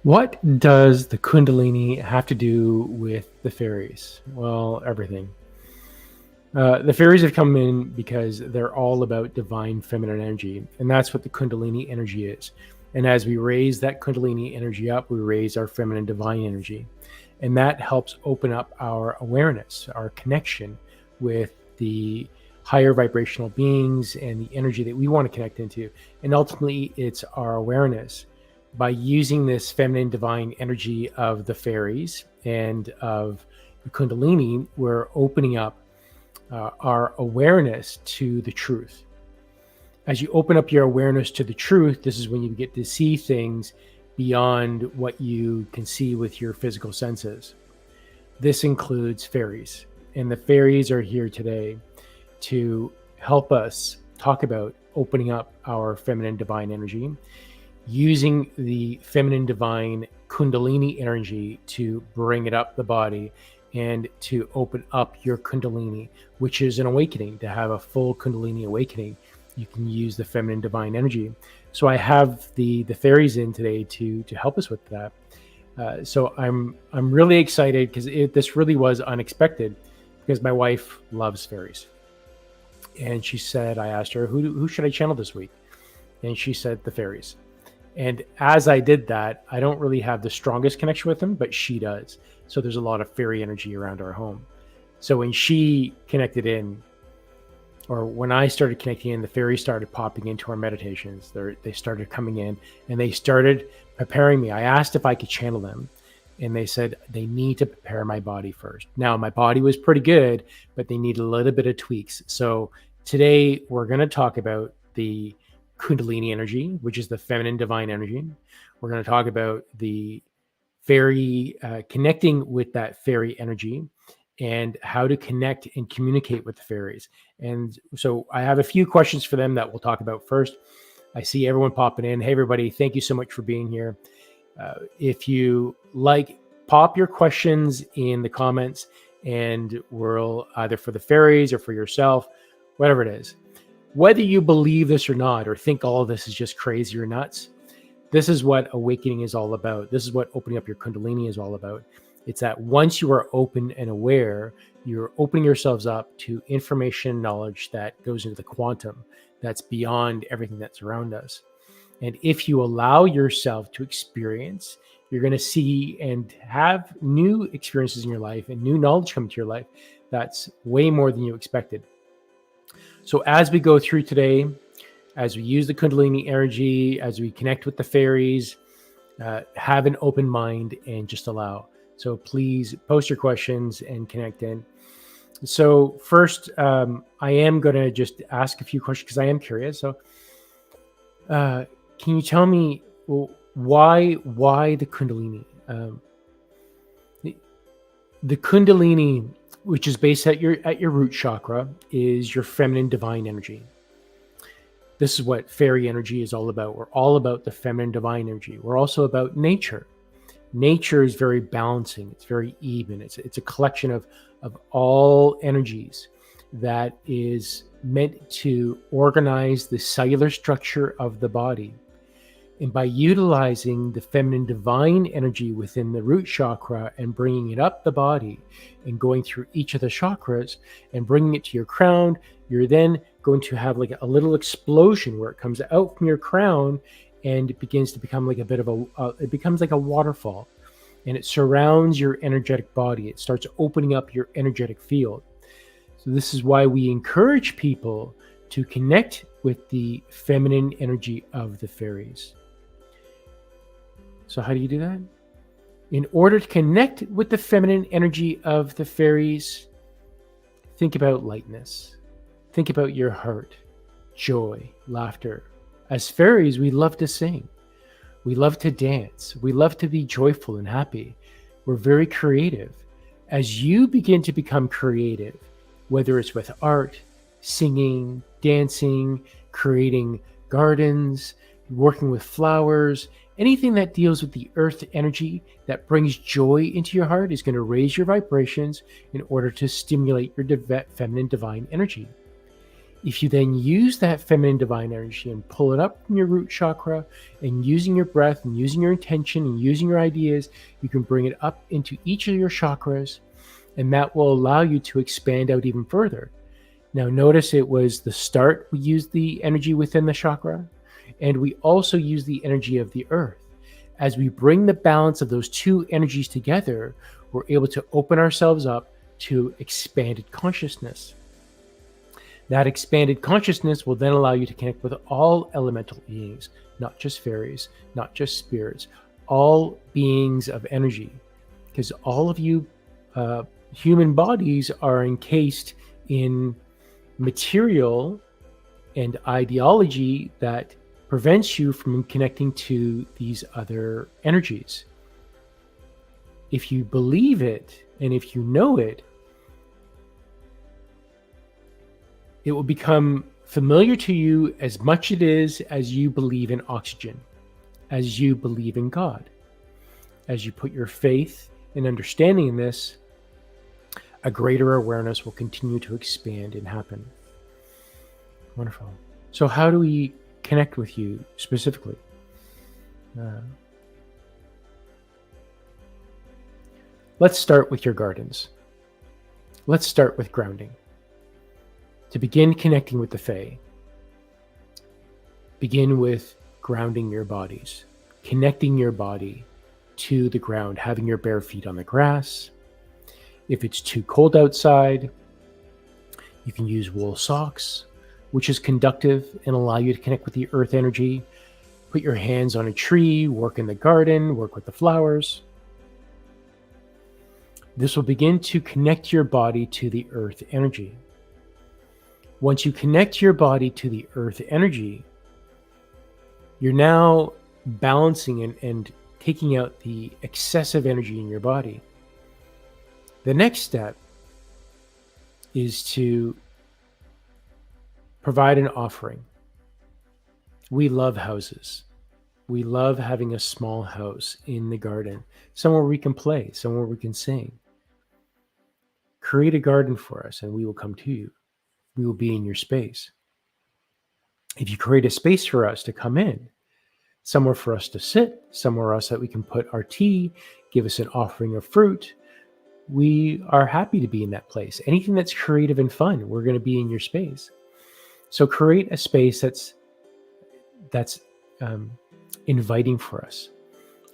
What does the Kundalini have to do with the fairies? Well, everything. The fairies have come in because they're all about divine feminine energy, and that's what the Kundalini energy is. And as we raise that Kundalini energy up, we raise our feminine divine energy. And that helps open up our awareness, our connection with the higher vibrational beings and the energy that we want to connect into. And ultimately, it's our awareness. By using this feminine divine energy of the fairies and of the Kundalini, we're opening up our awareness to the truth. As you open up your awareness to the truth, this is when you get to see things beyond what you can see with your physical senses. This includes fairies, and the fairies are here today to help us talk about opening up our feminine divine energy, using the feminine divine Kundalini energy to bring it up the body and to open up your Kundalini, which is an awakening. To have a full Kundalini awakening, you can use the feminine divine energy. So I have the fairies in today to help us with that. So I'm really excited because this really was unexpected, because my wife loves fairies, and she said, I asked her, who should I channel this week, and she said the fairies. And as I did that, I don't really have the strongest connection with them, but she does. So there's a lot of fairy energy around our home. So when she connected in, or when I started connecting in, the fairies started popping into our meditations. They started coming in and they started preparing me. I asked if I could channel them, and they said they need to prepare my body first. Now, my body was pretty good, but they need a little bit of tweaks. So today we're going to talk about the Kundalini energy, which is the feminine divine energy. We're going to talk about the fairy, connecting with that fairy energy, and how to connect and communicate with the fairies. And so I have a few questions for them that we'll talk about first. I see everyone popping in. Hey, everybody, thank you so much for being here. If you like, pop your questions in the comments, and we'll either for the fairies or for yourself, whatever it is. Whether you believe this or not, or think all of this is just crazy or nuts, this is what awakening is all about. This is what opening up your Kundalini is all about. It's that once you are open and aware, you're opening yourselves up to information, knowledge that goes into the quantum, that's beyond everything that's around us. And if you allow yourself to experience, you're going to see and have new experiences in your life and new knowledge come to your life that's way more than you expected. So as we go through today, as we use the Kundalini energy, as we connect with the fairies, have an open mind and just allow. So please post your questions and connect in. So first, I am going to just ask a few questions because I am curious. So can you tell me why the Kundalini? The Kundalini, which is based at your root chakra, is your feminine divine energy. This is what fairy energy is all about. We're all about the feminine divine energy. We're also about nature. Nature is very balancing. It's very even. It's a collection of all energies that is meant to organize the cellular structure of the body. And by utilizing the feminine divine energy within the root chakra and bringing it up the body and going through each of the chakras and bringing it to your crown, you're then going to have like a little explosion where it comes out from your crown and it begins to become like a bit of it becomes like a waterfall, and it surrounds your energetic body. It starts opening up your energetic field. So this is why we encourage people to connect with the feminine energy of the fairies. So how do you do that? In order to connect with the feminine energy of the fairies, think about lightness. Think about your heart, joy, laughter. As fairies, we love to sing. We love to dance. We love to be joyful and happy. We're very creative. As you begin to become creative, whether it's with art, singing, dancing, creating gardens, working with flowers, anything that deals with the earth energy that brings joy into your heart is going to raise your vibrations in order to stimulate your feminine divine energy. If you then use that feminine divine energy and pull it up from your root chakra, and using your breath and using your intention and using your ideas, you can bring it up into each of your chakras, and that will allow you to expand out even further. Now notice it was the start, we used the energy within the chakra, and we also use the energy of the earth. As we bring the balance of those two energies together, we're able to open ourselves up to expanded consciousness. That expanded consciousness will then allow you to connect with all elemental beings, not just fairies, not just spirits, all beings of energy. Because all of you human bodies are encased in material and ideology that prevents you from connecting to these other energies. If you believe it and if you know it, it will become familiar to you as much it is as you believe in oxygen, as you believe in God. As you put your faith and understanding in this, a greater awareness will continue to expand and happen. Wonderful. So how do we connect with you specifically? Let's start with your gardens. Let's start with grounding. To begin connecting with the Fae, begin with grounding your bodies, connecting your body to the ground, having your bare feet on the grass. If it's too cold outside, you can use wool socks, which is conductive and allow you to connect with the earth energy. Put your hands on a tree, work in the garden, work with the flowers. This will begin to connect your body to the earth energy. Once you connect your body to the earth energy, you're now balancing and taking out the excessive energy in your body. The next step is to provide an offering. We love houses. We love having a small house in the garden, somewhere we can play, somewhere we can sing. Create a garden for us and we will come to you. We will be in your space. If you create a space for us to come in, somewhere for us to sit, somewhere else that we can put our tea, give us an offering of fruit, we are happy to be in that place. Anything that's creative and fun, we're going to be in your space. So create a space that's inviting for us.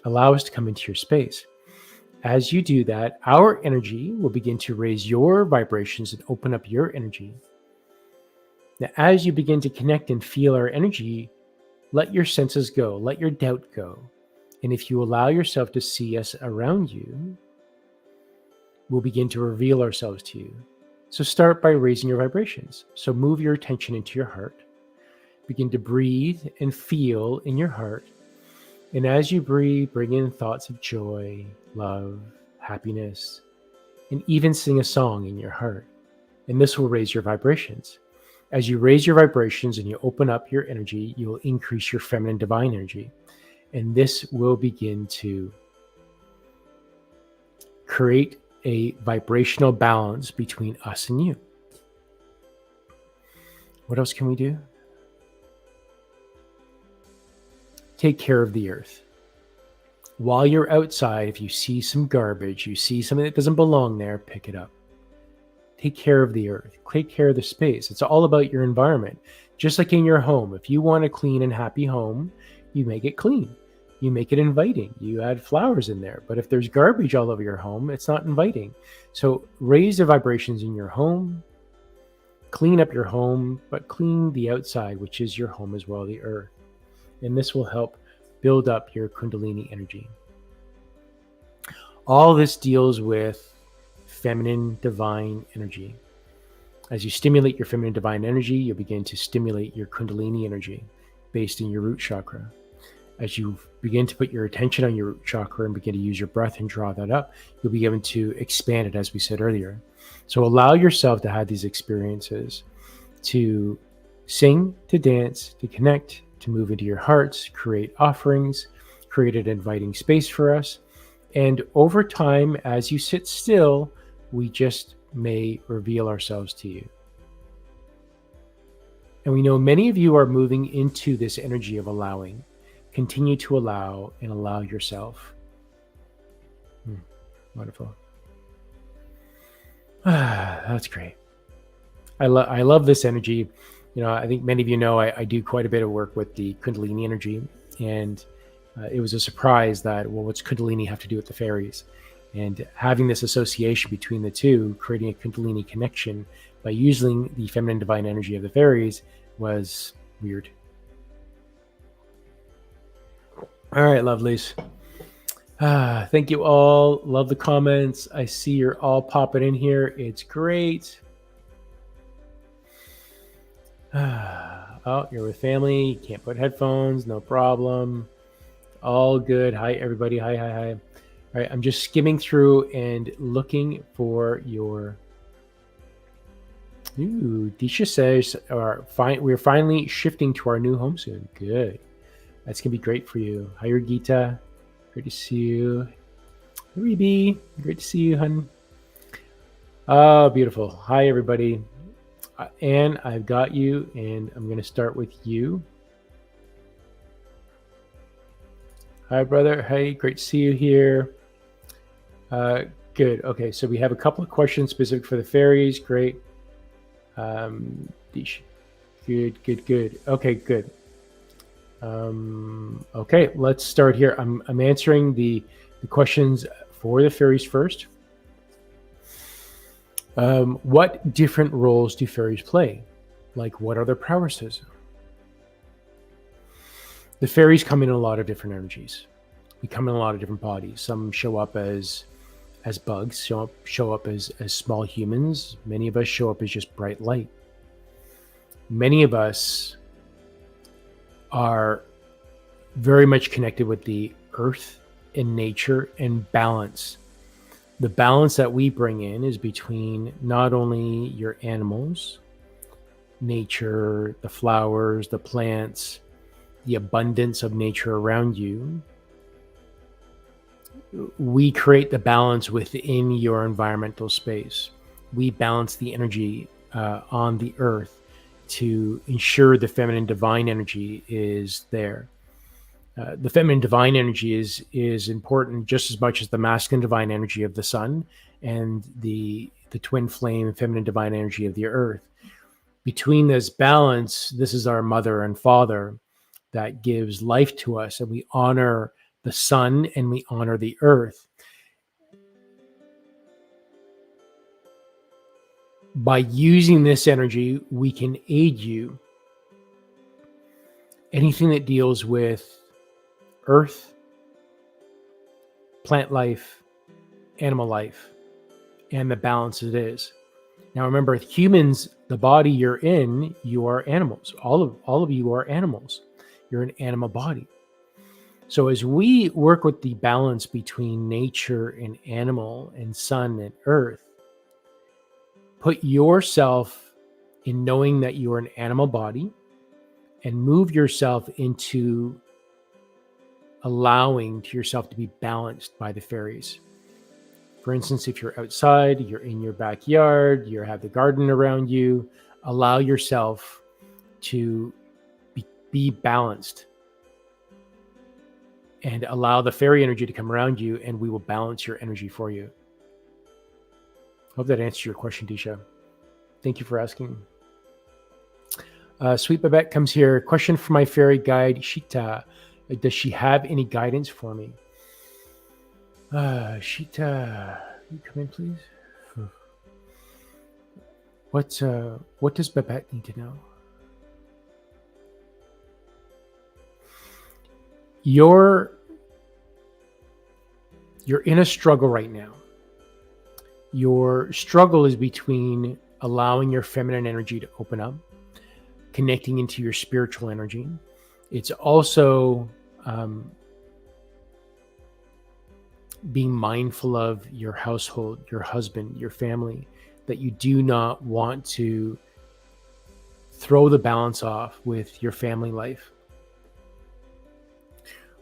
Allow us to come into your space. As you do that, our energy will begin to raise your vibrations and open up your energy. Now, as you begin to connect and feel our energy, let your senses go, let your doubt go. And if you allow yourself to see us around you, we'll begin to reveal ourselves to you. So start by raising your vibrations. So move your attention into your heart. Begin to breathe and feel in your heart. And as you breathe, bring in thoughts of joy, love, happiness, and even sing a song in your heart. And this will raise your vibrations. As you raise your vibrations and you open up your energy, you will increase your feminine divine energy. And this will begin to create a vibrational balance between us and you. What else can we do? Take care of the earth. While you're outside, if you see some garbage, you see something that doesn't belong there, pick it up. Take care of the earth. Take care of the space. It's all about your environment. Just like in your home, if you want a clean and happy home, you make it clean. You make it inviting. You add flowers in there. But if there's garbage all over your home, it's not inviting. So raise the vibrations in your home. Clean up your home, but clean the outside, which is your home as well, the earth. And this will help build up your Kundalini energy. All this deals with feminine divine energy. As you stimulate your feminine divine energy, you'll begin to stimulate your Kundalini energy based in your root chakra. As you begin to put your attention on your root chakra and begin to use your breath and draw that up, you'll be able to expand it, as we said earlier. So allow yourself to have these experiences, to sing, to dance, to connect, to move into your hearts, create offerings, create an inviting space for us. And over time, as you sit still, we just may reveal ourselves to you. And we know many of you are moving into this energy of allowing. Continue to allow and allow yourself. Wonderful. That's great. I love this energy. I think many of you know I do quite a bit of work with the Kundalini energy, and it was a surprise that, well, what's Kundalini have to do with the fairies? And having this association between the two, creating a Kundalini connection by using the feminine divine energy of the fairies, was weird. All right, lovelies. Thank you all. Love the comments. I see you're all popping in here. It's great. Oh, you're with family. You can't put headphones. No problem. All good. Hi, everybody. Hi. All right, I'm just skimming through and looking for your... Ooh, Disha says, we're finally shifting to our new home soon. Good. That's going to be great for you. Hi, Gita. Great to see you. Rebe, great to see you, hun. Oh, beautiful. Hi, everybody. Anne, I've got you, and I'm going to start with you. Hi, brother. Hey, great to see you here. Good. Okay, so we have a couple of questions specific for the fairies. Great. Good. Okay, good. Okay, let's start here. I'm answering the questions for the fairies first. What different roles do fairies play? Like, what are their prowesses? The fairies come in a lot of different energies. We come in a lot of different bodies. Some show up as bugs, show up as small humans. Many of us show up as just bright light. Many of us are very much connected with the earth and nature and balance. The balance that we bring in is between not only your animals, nature, the flowers, the plants, the abundance of nature around you. We create the balance within your environmental space. We balance the energy on the earth to ensure the feminine divine energy is there. The feminine divine energy is important just as much as the masculine divine energy of the sun and the twin flame feminine divine energy of the earth. Between this balance, this is our mother and father that gives life to us, and we honor the sun and we honor the earth. By using this energy, we can aid you. Anything that deals with earth, plant life, animal life, and the balance it is. Now remember, humans, the body you're in, you are animals. All of you are animals. You're an animal body. So as we work with the balance between nature and animal and sun and earth, put yourself in knowing that you are an animal body and move yourself into allowing to yourself to be balanced by the fairies. For instance, if you're outside, you're in your backyard, you have the garden around you, allow yourself to be balanced and allow the fairy energy to come around you, and we will balance your energy for you. Hope that answers your question, Disha. Thank you for asking. Sweet Babette comes here. Question for my fairy guide, Shita. Does she have any guidance for me? Shita, you come in, please. What does Babette need to know? You're in a struggle right now. Your struggle is between allowing your feminine energy to open up, connecting into your spiritual energy. It's also being mindful of your household, your husband, your family, that you do not want to throw the balance off with your family life.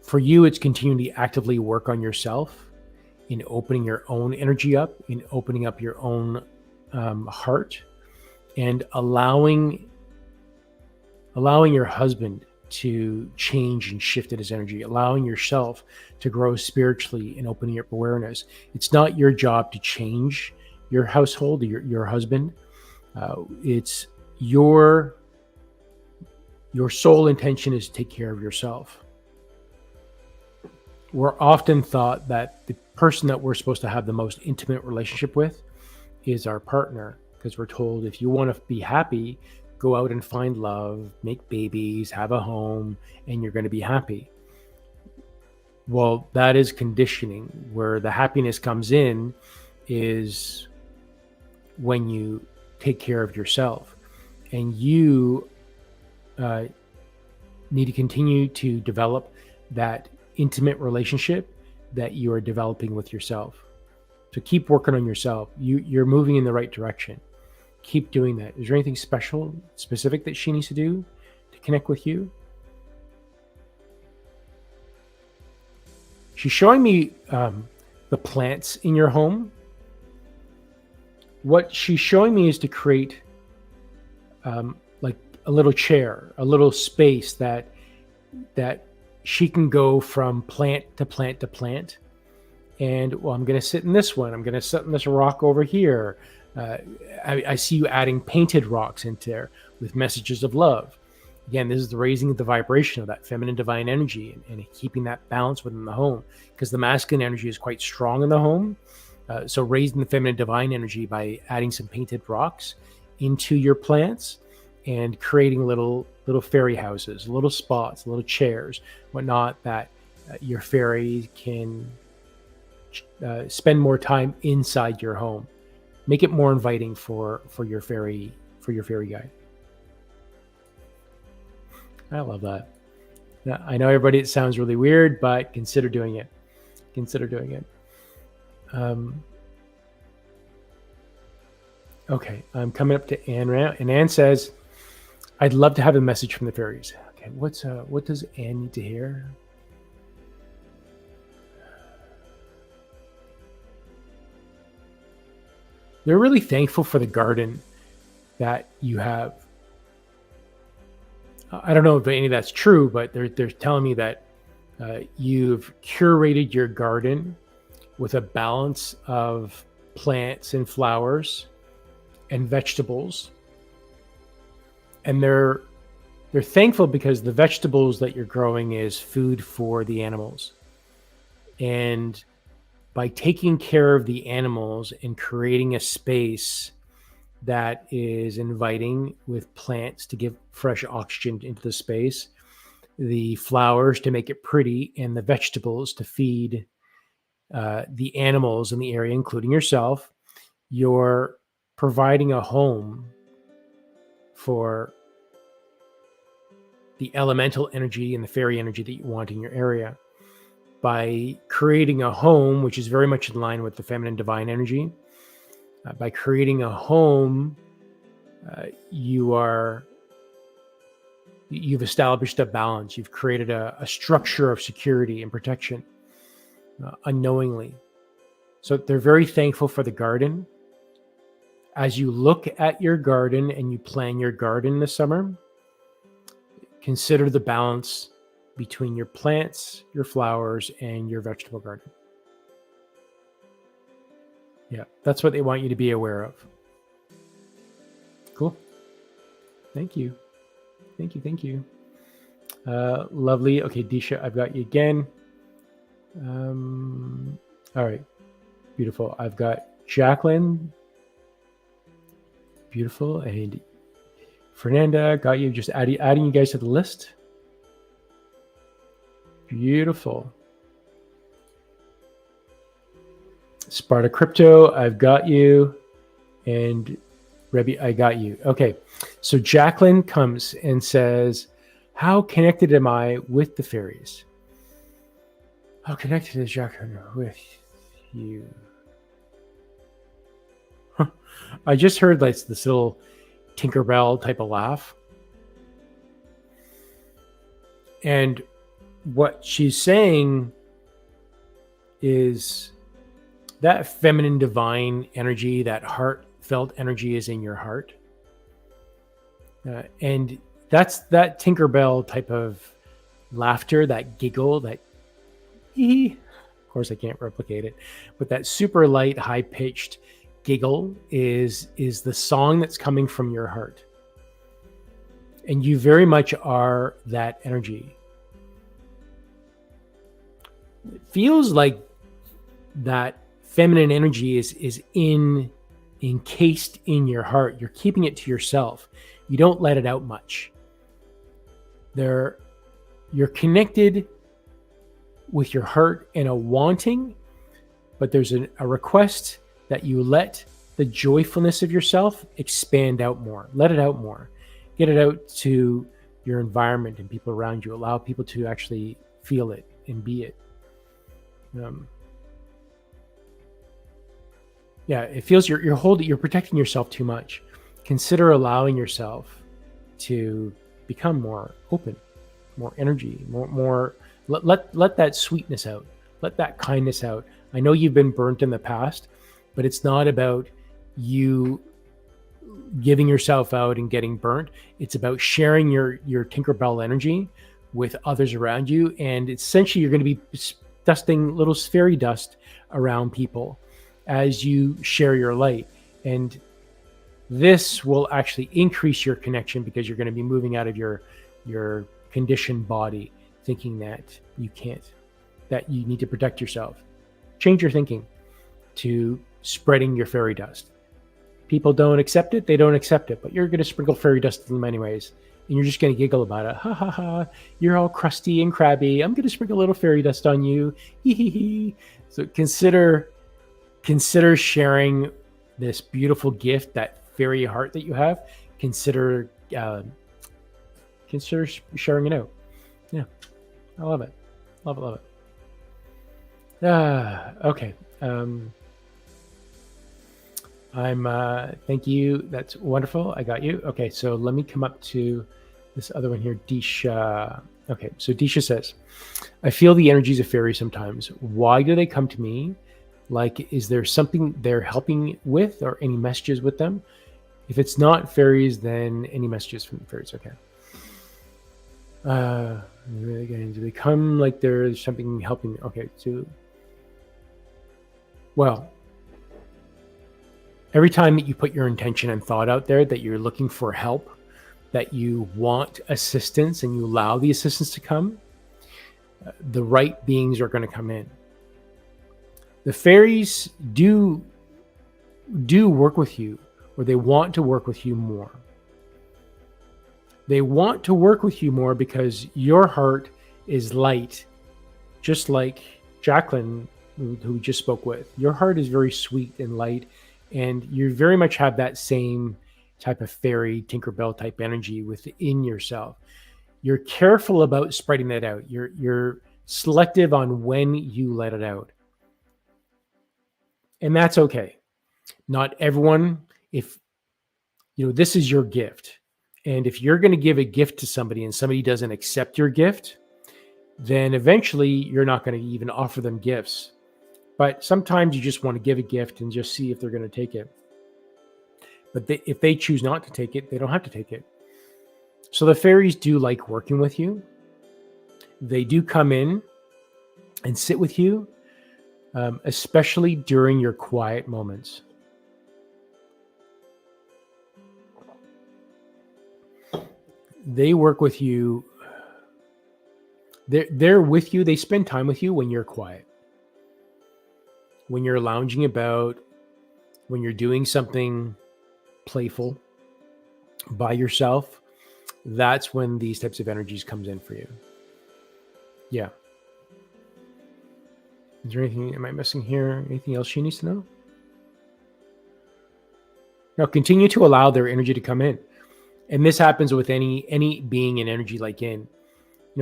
For you, it's continuing to actively work on yourself in opening your own energy up, in opening up your own heart, and allowing allowing your husband to change and shift in his energy, allowing yourself to grow spiritually and opening up awareness. It's not your job to change your household, your husband. It's your sole intention is to take care of yourself. We're often thought that the person that we're supposed to have the most intimate relationship with is our partner, because we're told if you want to be happy, go out and find love, make babies, have a home, and you're going to be happy. Well, that is conditioning. Where the happiness comes in is when you take care of yourself, and you need to continue to develop that intimate relationship that you are developing with yourself. So keep working on yourself. You're moving in the right direction. Keep doing that. Is there anything specific that she needs to do to connect with you? She's showing me the plants in your home. What she's showing me is to create like a little chair, a little space that she can go from plant to plant to plant. And well, I'm going to sit in this one. I'm going to sit in this rock over here. I see you adding painted rocks into there with messages of love. Again, this is the raising of the vibration of that feminine divine energy and keeping that balance within the home, because the masculine energy is quite strong in the home. So raising the feminine divine energy by adding some painted rocks into your plants and creating little fairy houses, little spots, little chairs, whatnot, that your fairy can spend more time inside your home. Make it more inviting for your fairy guide. I love that. Now, I know everybody, it sounds really weird, but consider doing it. Okay, I'm coming up to Anne now, and Anne says, "I'd love to have a message from the fairies." Okay, what does Anne need to hear? They're really thankful for the garden that you have. I don't know if any of that's true, but they're telling me that you've curated your garden with a balance of plants and flowers and vegetables, and they're thankful because the vegetables that you're growing is food for the animals, and by taking care of the animals and creating a space that is inviting with plants to give fresh oxygen into the space, the flowers to make it pretty, and the vegetables to feed the animals in the area, including yourself, you're providing a home for the elemental energy and the fairy energy that you want in your area. By creating a home, which is very much in line with the feminine divine energy, by creating a home, you've established a balance. You've created a structure of security and protection unknowingly. So they're very thankful for the garden. As you look at your garden and you plan your garden this summer, consider the balance between your plants, your flowers, and your vegetable garden. Yeah, that's what they want you to be aware of. Cool. Thank you. Lovely. Okay, Disha, I've got you again. All right. Beautiful. I've got Jacqueline. Beautiful. And Fernanda, got you. Just adding you guys to the list. Beautiful. Sparta Crypto, I've got you. And Rebby, I got you. Okay. So Jacqueline comes and says, how connected am I with the fairies? How connected is Jacqueline with you? I just heard like this little Tinkerbell type of laugh. And what she's saying is that feminine divine energy, that heartfelt energy is in your heart. And That's that Tinkerbell type of laughter, that giggle, that of course I can't replicate it, but that super light, high pitched giggle is the song that's coming from your heart. And you very much are that energy. It feels like that feminine energy is encased in your heart. You're keeping it to yourself. You don't let it out much. You're connected with your heart and a wanting, but there's a request that you let the joyfulness of yourself expand out more. Let it out more. Get it out to your environment and people around you. Allow people to actually feel it and be it. It feels you're protecting yourself too much. Consider allowing yourself to become more open, more energy, more let that sweetness out, let that kindness out. I know you've been burnt in the past, but it's not about you giving yourself out and getting burnt. It's about sharing your Tinkerbell energy with others around you, and essentially you're going to be dusting little fairy dust around people as you share your light. And this will actually increase your connection because you're going to be moving out of your conditioned body, thinking that you can't, that you need to protect yourself. Change your thinking to spreading your fairy dust. People don't accept it, they don't accept it, but you're going to sprinkle fairy dust to them anyways. And you're just going to giggle about it. Ha ha ha, you're all crusty and crabby. I'm going to sprinkle a little fairy dust on you. Hee hee hee. So consider sharing this beautiful gift, that fairy heart that you have. Consider sharing it out. Yeah, I love it. Love it. Okay. Thank you. That's wonderful. I got you. Okay, so let me come up to this other one here, Disha. Okay, so Disha says, I feel the energies of fairies sometimes. Why do they come to me? Like, is there something they're helping with or any messages with them? If it's not fairies, then any messages from the fairies. Okay. Do they come like there's something helping? Okay, so, well, every time that you put your intention and thought out there that you're looking for help, that you want assistance, and you allow the assistance to come, the right beings are going to come in. The fairies do work with you, or they want to work with you more. They want to work with you more because your heart is light, just like Jacqueline, who we just spoke with. Your heart is very sweet and light, and you very much have that same type of fairy, Tinkerbell type energy within yourself. You're careful about spreading that out. You're selective on when you let it out. And that's okay. Not everyone, if this is your gift. And if you're going to give a gift to somebody and somebody doesn't accept your gift, then eventually you're not going to even offer them gifts. But sometimes you just want to give a gift and just see if they're going to take it. But if they choose not to take it, they don't have to take it. So the fairies do like working with you. They do come in and sit with you, especially during your quiet moments. They work with you. They're with you. They spend time with you when you're quiet. When you're lounging about, when you're doing something playful by yourself, that's when these types of energies comes in for you. Yeah. Is there anything, am I missing here? Anything else she needs to know? Now continue to allow their energy to come in. And this happens with any being in energy like in.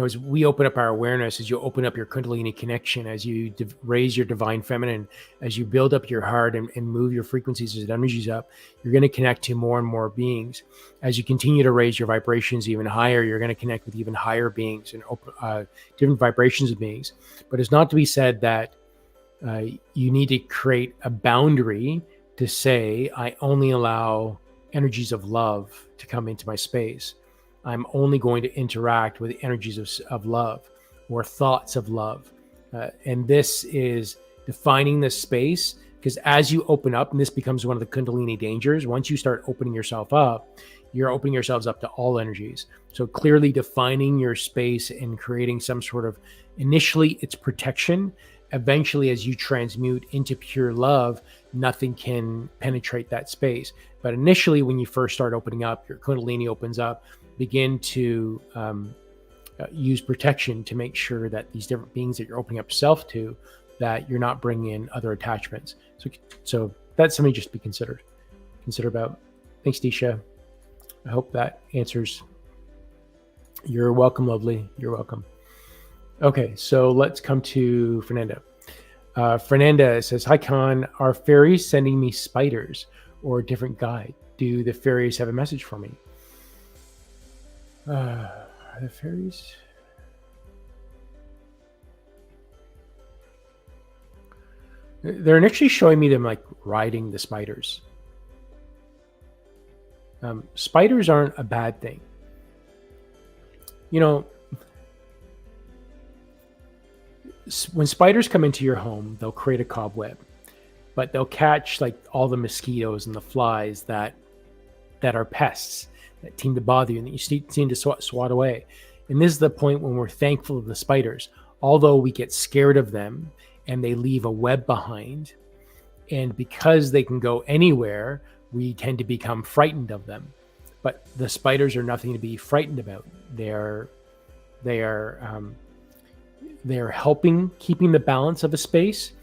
As we open up our awareness, as you open up your Kundalini connection, as you raise your divine feminine, as you build up your heart and move your frequencies as energies up, you're going to connect to more and more beings. As you continue to raise your vibrations even higher, you're going to connect with even higher beings and different vibrations of beings. But it's not to be said that you need to create a boundary to say, I only allow energies of love to come into my space. I'm only going to interact with energies of love or thoughts of love. And this is defining the space, because as you open up, and this becomes one of the Kundalini dangers, once you start opening yourself up, you're opening yourselves up to all energies. So clearly defining your space and creating some sort of, initially it's protection. Eventually, as you transmute into pure love, nothing can penetrate that space. But initially, when you first start opening up, your Kundalini opens up, begin to use protection to make sure that these different beings that you're opening up self to, that you're not bringing in other attachments. So that's something just to be consider about. Thanks, Disha. I hope that answers. You're welcome, lovely. You're welcome. Okay, so let's come to Fernanda. Fernanda says, hi, Khan. Are fairies sending me spiders or a different guide? Do the fairies have a message for me? Are the fairies? They're initially showing me them like riding the spiders. Spiders aren't a bad thing. You know, when spiders come into your home, they'll create a cobweb, but they'll catch like all the mosquitoes and the flies that are pests that seem to bother you and that you seem to swat away. And this is the point when we're thankful of the spiders, although we get scared of them and they leave a web behind. And because they can go anywhere, we tend to become frightened of them. But the spiders are nothing to be frightened about. They're helping keeping the balance of a space,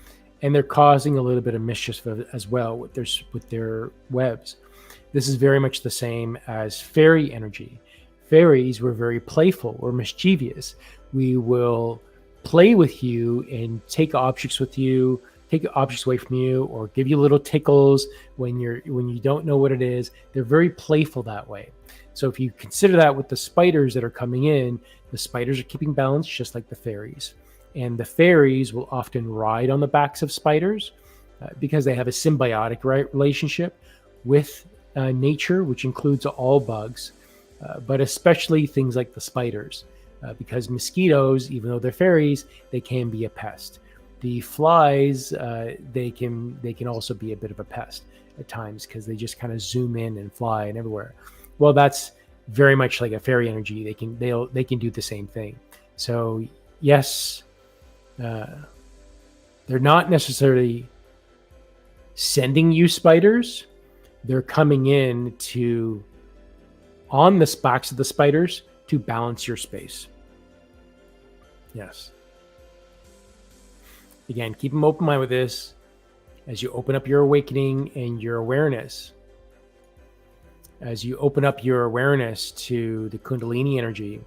and they're causing a little bit of mischief as well with their webs. This is very much the same as fairy energy. Fairies were very playful or mischievous. We will play with you and take objects away from you, or give you little tickles when you don't know what it is. They're very playful that way. So if you consider that with the spiders that are coming in, the spiders are keeping balance just like the fairies. And the fairies will often ride on the backs of spiders because they have a symbiotic relationship with nature, which includes all bugs, but especially things like the spiders, because mosquitoes, even though they're fairies, they can be a pest. The flies, they can also be a bit of a pest at times because they just kind of zoom in and fly and everywhere. Well, that's very much like a fairy energy. They can do the same thing. So yes, they're not necessarily sending you spiders. They're coming in on the backs of the spiders to balance your space. Yes. Again, keep an open mind with this as you open up your awakening and your awareness. As you open up your awareness to the Kundalini energy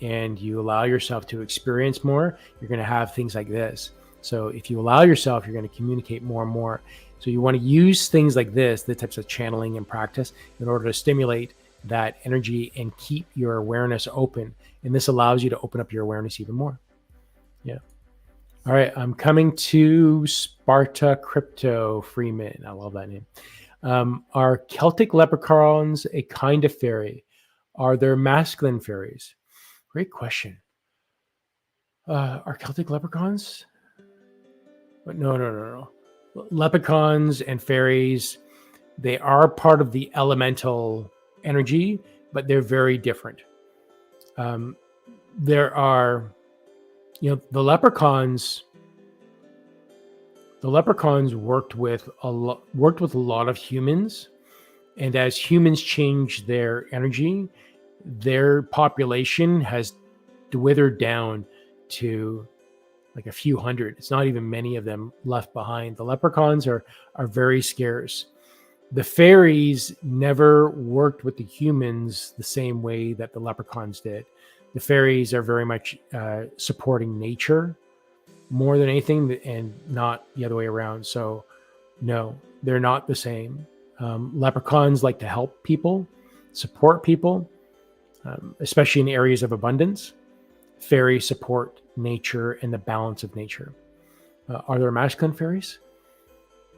and you allow yourself to experience more, you're going to have things like this. So if you allow yourself, you're going to communicate more and more. So you want to use things like this, the types of channeling and practice, in order to stimulate that energy and keep your awareness open. And this allows you to open up your awareness even more. Yeah. All right, I'm coming to Sparta Crypto Freeman. I love that name. Are Celtic leprechauns a kind of fairy? Are there masculine fairies? Great question. Are Celtic leprechauns? No. Leprechauns and fairies, they are part of the elemental energy, but they're very different. There are... the leprechauns worked with a lot of humans, and as humans change their energy, their population has withered down to like a few hundred. It's not even many of them left behind. The leprechauns are very scarce. The fairies never worked with the humans the same way that the leprechauns did. The fairies are very much supporting nature more than anything, and not the other way around. So no, they're not the same. Leprechauns like to help people, support people, especially in areas of abundance. Fairies support nature and the balance of nature. Are there masculine fairies?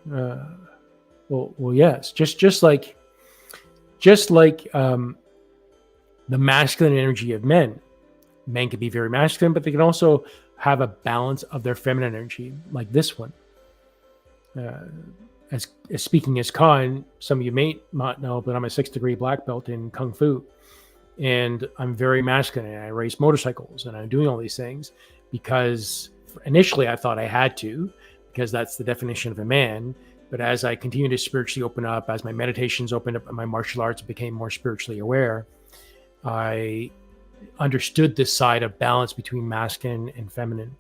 Well, yes. Just like the masculine energy of men. Men can be very masculine, but they can also have a balance of their feminine energy, like this one. As speaking as Khan, some of you may not know, but I'm a 6th degree black belt in Kung Fu. And I'm very masculine. And I race motorcycles and I'm doing all these things because initially I thought I had to, because that's the definition of a man. But as I continue to spiritually open up, as my meditations opened up and my martial arts became more spiritually aware, I understood this side of balance between masculine and feminine.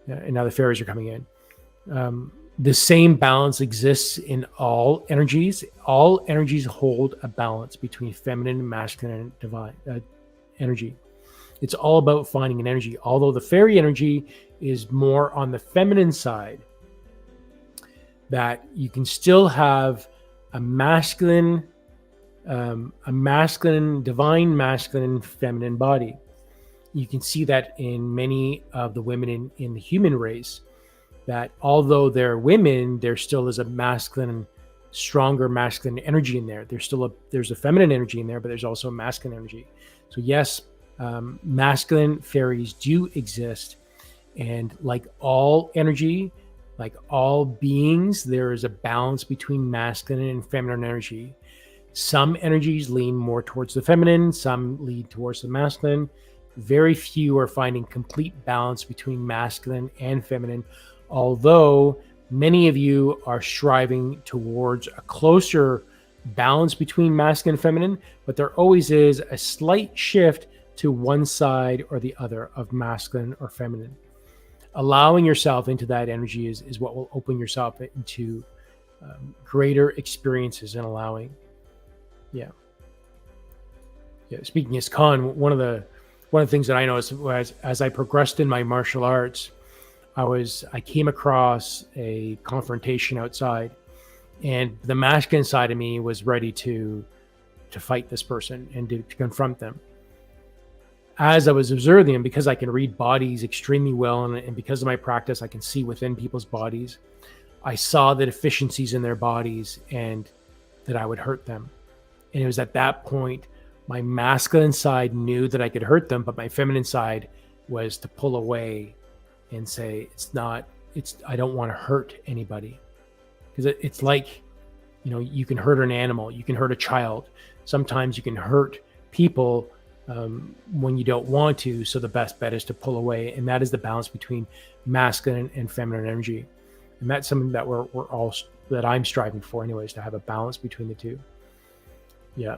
And now the fairies are coming in. The same balance exists in all energies. All energies hold a balance between feminine and masculine and divine energy. It's all about finding an energy. Although the fairy energy is more on the feminine side, that you can still have a masculine, divine masculine, feminine body. You can see that in many of the women in the human race, that although they're women, there still is a masculine, stronger masculine energy in there. There's a feminine energy in there, but there's also a masculine energy. So yes, masculine fairies do exist. And like all energy, like all beings, there is a balance between masculine and feminine energy. Some energies lean more towards the feminine, some lean towards the masculine. Very few are finding complete balance between masculine and feminine, although many of you are striving towards a closer balance between masculine and feminine, but there always is a slight shift to one side or the other of masculine or feminine. Allowing yourself into that energy is what will open yourself into greater experiences and allowing. Yeah. Speaking as Khan, one of the things that I noticed was as I progressed in my martial arts, I came across a confrontation outside, and the masculine side of me was ready to fight this person and to confront them. As I was observing them, because I can read bodies extremely well, and because of my practice, I can see within people's bodies, I saw the deficiencies in their bodies and that I would hurt them. And it was at that point, my masculine side knew that I could hurt them, but my feminine side was to pull away and say, I don't want to hurt anybody. Because it's like, you can hurt an animal, you can hurt a child. Sometimes you can hurt people when you don't want to. So the best bet is to pull away. And that is the balance between masculine and feminine energy. And that's something that that I'm striving for anyways, to have a balance between the two. Yeah.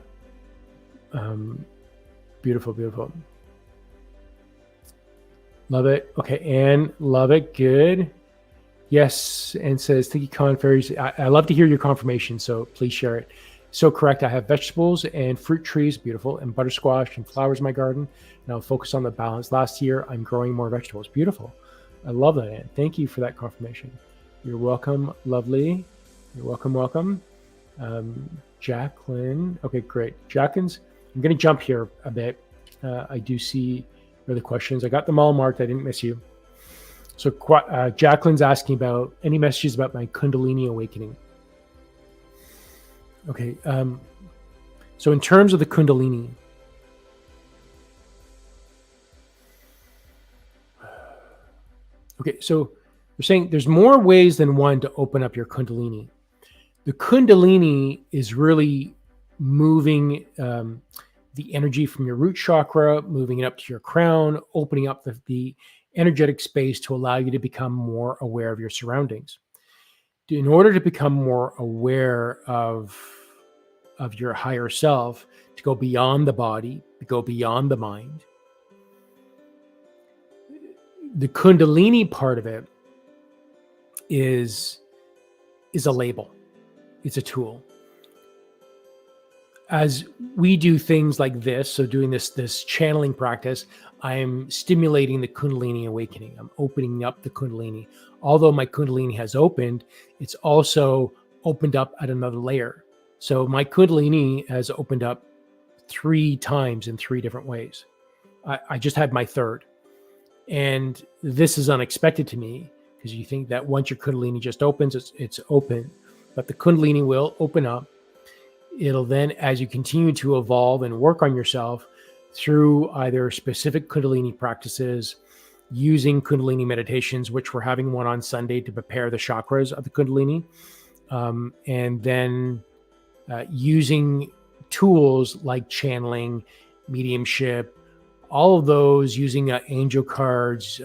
Beautiful, beautiful. Love it. Okay, Anne, love it. Good. Yes, and says, thank you, Con Fairies. I love to hear your confirmation, so please share it. So correct. I have vegetables and fruit trees, beautiful, and buttersquash and flowers in my garden, and I'll focus on the balance. Last year, I'm growing more vegetables. Beautiful. I love that, Anne. Thank you for that confirmation. You're welcome, lovely. You're welcome, welcome. Jacqueline. Okay, great. Jacqueline's, I'm going to jump here a bit. I do see the questions. I got them all marked. I didn't miss you. So Jacqueline's asking about any messages about my Kundalini Awakening. Okay. So in terms of the Kundalini, okay, so we're saying there's more ways than one to open up your Kundalini. The Kundalini is really moving the energy from your root chakra, moving it up to your crown, opening up the energetic space to allow you to become more aware of your surroundings. In order to become more aware of your higher self, to go beyond the body, to go beyond the mind, the Kundalini part of it is a label. It's a tool. As we do things like this, so doing this channeling practice, I am stimulating the Kundalini awakening. I'm opening up the Kundalini. Although my Kundalini has opened, it's also opened up at another layer. So my Kundalini has opened up 3 times in 3 different ways. I just had my third. And this is unexpected to me, because you think that once your Kundalini just opens, it's open. But the Kundalini will open up. It'll then, as you continue to evolve and work on yourself through either specific Kundalini practices, using Kundalini meditations, which we're having one on Sunday to prepare the chakras of the Kundalini, and then using tools like channeling, mediumship, all of those, using angel cards,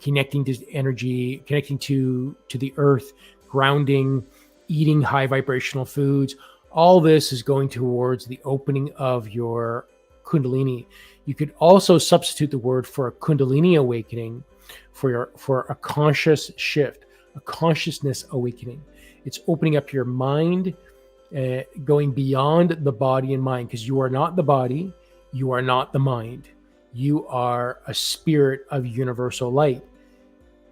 connecting to energy, connecting to the earth, grounding, eating high vibrational foods. All this is going towards the opening of your Kundalini. You could also substitute the word for a Kundalini awakening for a conscious shift, a consciousness awakening. It's opening up your mind, going beyond the body and mind, because you are not the body, you are not the mind. You are a spirit of universal light.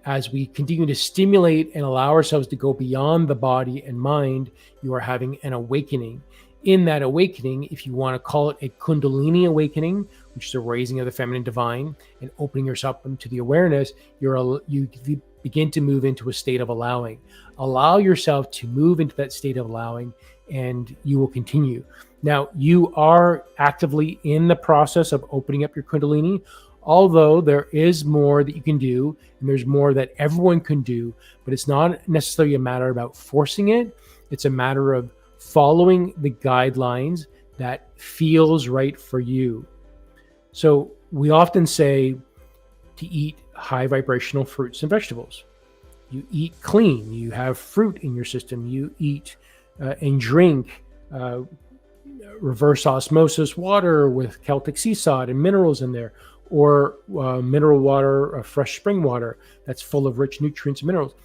As we continue to stimulate and allow ourselves to go beyond the body and mind, you are having an awakening. In that awakening, if you want to call it a Kundalini awakening, which is a raising of the feminine divine and opening yourself into the awareness, you begin to move into a state of allowing. Allow yourself to move into that state of allowing, and you will continue. Now, you are actively in the process of opening up your Kundalini, although there is more that you can do, and there's more that everyone can do, but it's not necessarily a matter about forcing it. It's a matter of following the guidelines that feels right for you. So we often say to eat high vibrational fruits and vegetables. You eat clean. You have fruit in your system. You eat and drink reverse osmosis water with Celtic sea salt and minerals in there, or mineral water, fresh spring water that's full of rich nutrients and minerals.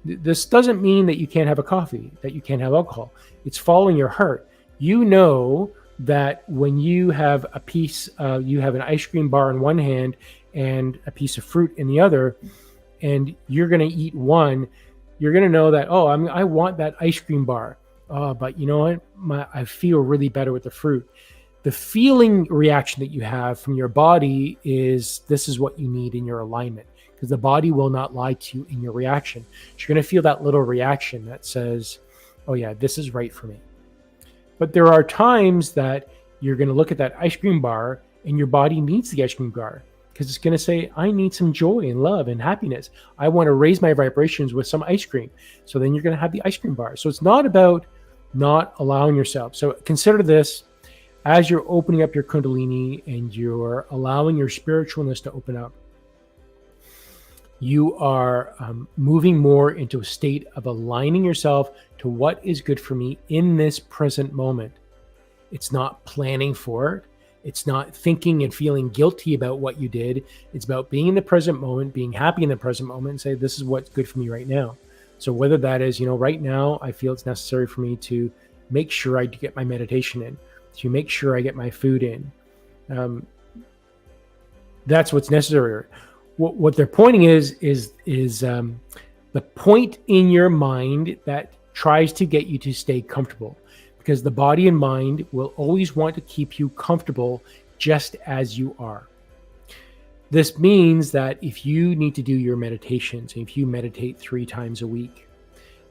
This doesn't mean that you can't have a coffee, that you can't have alcohol. It's following your heart. You know that when you have a piece, you have an ice cream bar in one hand and a piece of fruit in the other, and you're going to eat one, you're going to know that, oh, I want that ice cream bar. But you know what? I feel really better with the fruit. The feeling reaction that you have from your body is this is what you need in your alignment, because the body will not lie to you in your reaction. You're going to feel that little reaction that says, oh yeah, this is right for me. But there are times that you're going to look at that ice cream bar and your body needs the ice cream bar, because it's going to say, I need some joy and love and happiness. I want to raise my vibrations with some ice cream. So then you're going to have the ice cream bar. So it's not about not allowing yourself. So consider this. As you're opening up your Kundalini and you're allowing your spiritualness to open up, you are moving more into a state of aligning yourself to what is good for me in this present moment. It's not planning for it. It's not thinking and feeling guilty about what you did. It's about being in the present moment, being happy in the present moment, and say, this is what's good for me right now. So whether that is, right now I feel it's necessary for me to make sure I get my meditation in, to make sure I get my food in. That's what's necessary. What they're pointing is the point in your mind that tries to get you to stay comfortable, because the body and mind will always want to keep you comfortable just as you are. This means that if you need to do your meditations, and if you meditate 3 times a week,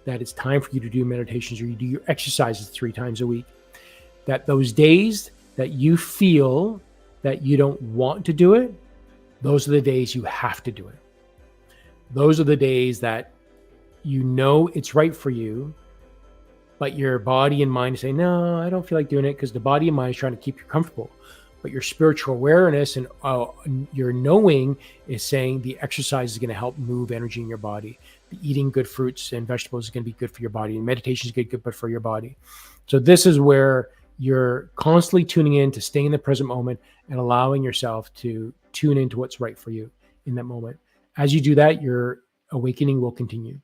that it's time for you to do meditations, or you do your exercises 3 times a week, that those days that you feel that you don't want to do it, those are the days you have to do it. Those are the days that you know it's right for you, but your body and mind say, no, I don't feel like doing it, because the body and mind is trying to keep you comfortable. But your spiritual awareness and your knowing is saying the exercise is going to help move energy in your body. The eating good fruits and vegetables is going to be good for your body. And meditation is good for your body. So this is where you're constantly tuning in to stay in the present moment and allowing yourself to tune into what's right for you in that moment. As you do that, your awakening will continue.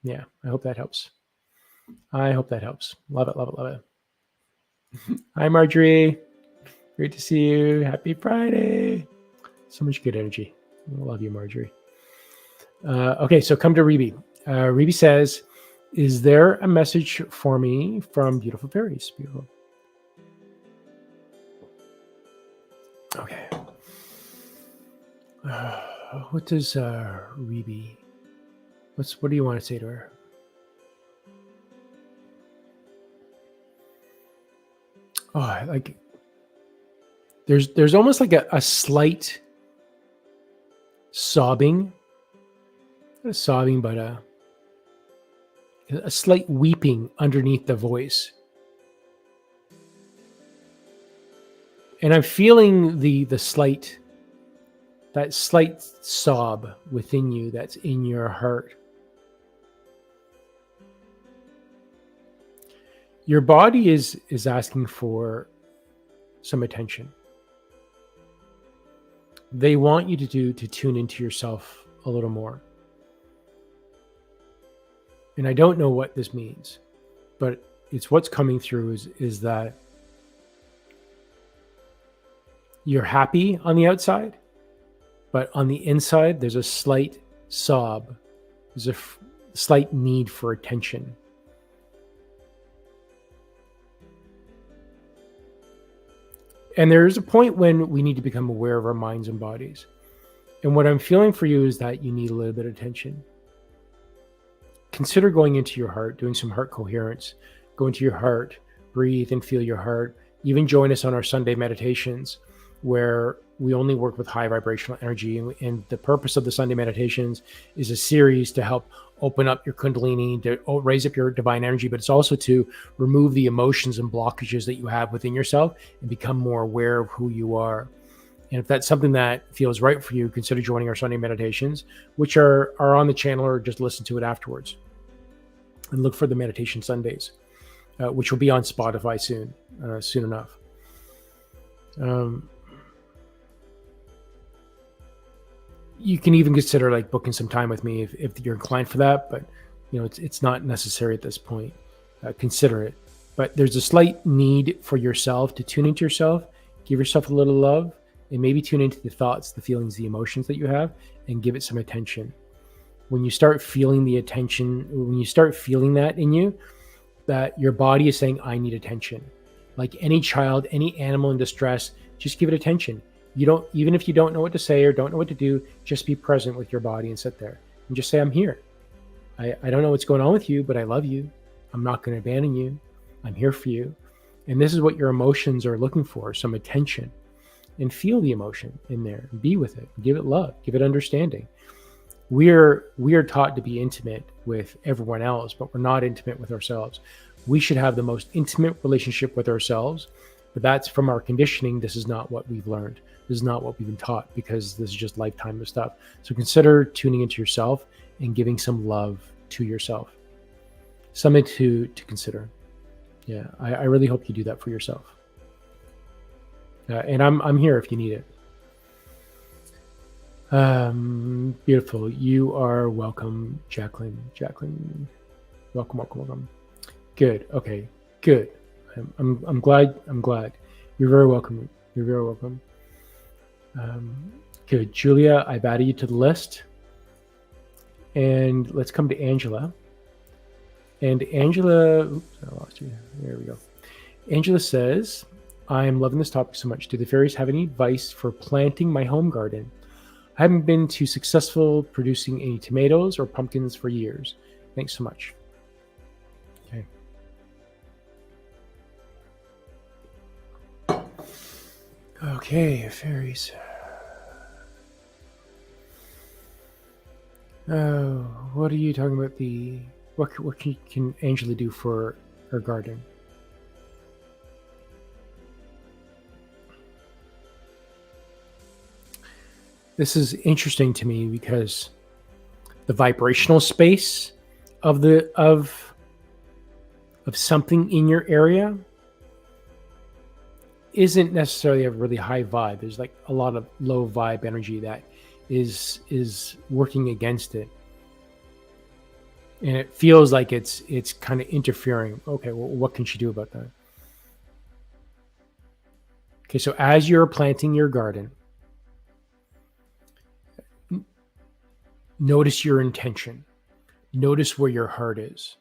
Yeah, I hope that helps. Love it, love it, love it. Hi, Marjorie. Great to see you. Happy Friday. So much good energy. I love you, Marjorie. Okay, so come to Rebe. Rebe says, is there a message for me from Beautiful Fairies? Beautiful. Okay. What does Rebe, what do you want to say to her? like there's almost like a slight sobbing, not a sobbing, but a slight weeping underneath the voice. And I'm feeling that slight sob within you that's in your heart. Your body is asking for some attention. They want you to tune into yourself a little more. And I don't know what this means, but it's what's coming through is that you're happy on the outside, but on the inside, there's a slight sob. There's a slight need for attention. And there's a point when we need to become aware of our minds and bodies. And what I'm feeling for you is that you need a little bit of attention. Consider going into your heart, doing some heart coherence. Go into your heart, breathe and feel your heart. Even join us on our Sunday meditations, where we only work with high vibrational energy. And the purpose of the Sunday meditations is a series to help open up your Kundalini, to raise up your divine energy, but it's also to remove the emotions and blockages that you have within yourself and become more aware of who you are. And if that's something that feels right for you, consider joining our Sunday meditations, which are on the channel, or just listen to it afterwards. And look for the Meditation Sundays, which will be on Spotify soon enough. You can even consider like booking some time with me if you're inclined for that, but it's not necessary at this point. Consider it. But there's a slight need for yourself to tune into yourself, give yourself a little love, and maybe tune into the thoughts, the feelings, the emotions that you have, and give it some attention. When you start feeling the attention, when you start feeling that in you, that your body is saying, I need attention. Like any child, any animal in distress, just give it attention. Even if you don't know what to say or don't know what to do, just be present with your body and sit there and just say, I'm here. I don't know what's going on with you, but I love you. I'm not going to abandon you. I'm here for you. And this is what your emotions are looking for, some attention. And feel the emotion in there. Be with it. Give it love. Give it understanding. We are taught to be intimate with everyone else, but we're not intimate with ourselves. We should have the most intimate relationship with ourselves, but that's from our conditioning. This is not what we've learned. This is not what we've been taught, because this is just lifetime of stuff. So consider tuning into yourself and giving some love to yourself. Something to consider. Yeah, I really hope you do that for yourself. And I'm here if you need it. Beautiful. You are welcome, Jacqueline. Welcome. Good. Okay. Good. I'm glad. You're very welcome. Good. Julia, I've added you to the list. And let's come to Angela. And Angela, oops, I lost you. There we go. Angela says, I'm loving this topic so much. Do the fairies have any advice for planting my home garden? I haven't been too successful producing any tomatoes or pumpkins for years. Thanks so much. Okay, fairies. Oh, what are you talking about? What can Angela do for her garden? This is interesting to me because the vibrational space of something in your area isn't necessarily a really high vibe. There's like a lot of low vibe energy that is working against it, and it feels like it's kind of interfering. Okay, well, what can she do about that? Okay, so as you're planting your garden, notice your intention. Notice where your heart is.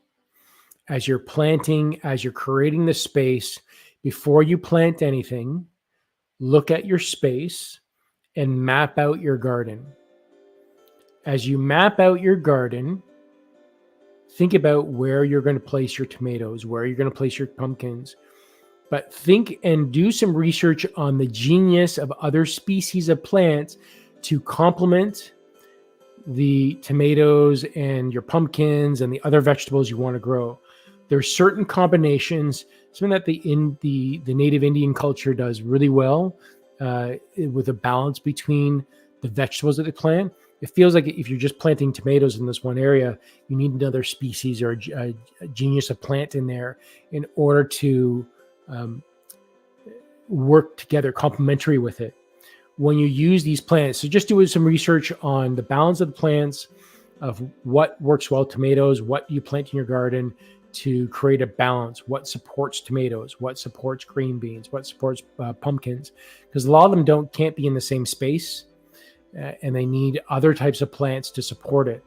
As you're planting, as you're creating the space, before you plant anything, look at your space and map out your garden. As you map out your garden, think about where you're going to place your tomatoes, where you're going to place your pumpkins, But think and do some research on the genius of other species of plants to complement the tomatoes and your pumpkins and the other vegetables you want to grow. There's certain combinations, something that the native Indian culture does really well, with a balance between the vegetables that they plant. It feels like if you're just planting tomatoes in this one area, you need another species or a genius of plant in there in order to work together, complementary with it. When you use these plants, so just doing some research on the balance of the plants, of what works well, tomatoes, what you plant in your garden to create a balance, what supports tomatoes, what supports green beans, what supports pumpkins, because a lot of them can't be in the same space, and they need other types of plants to support it.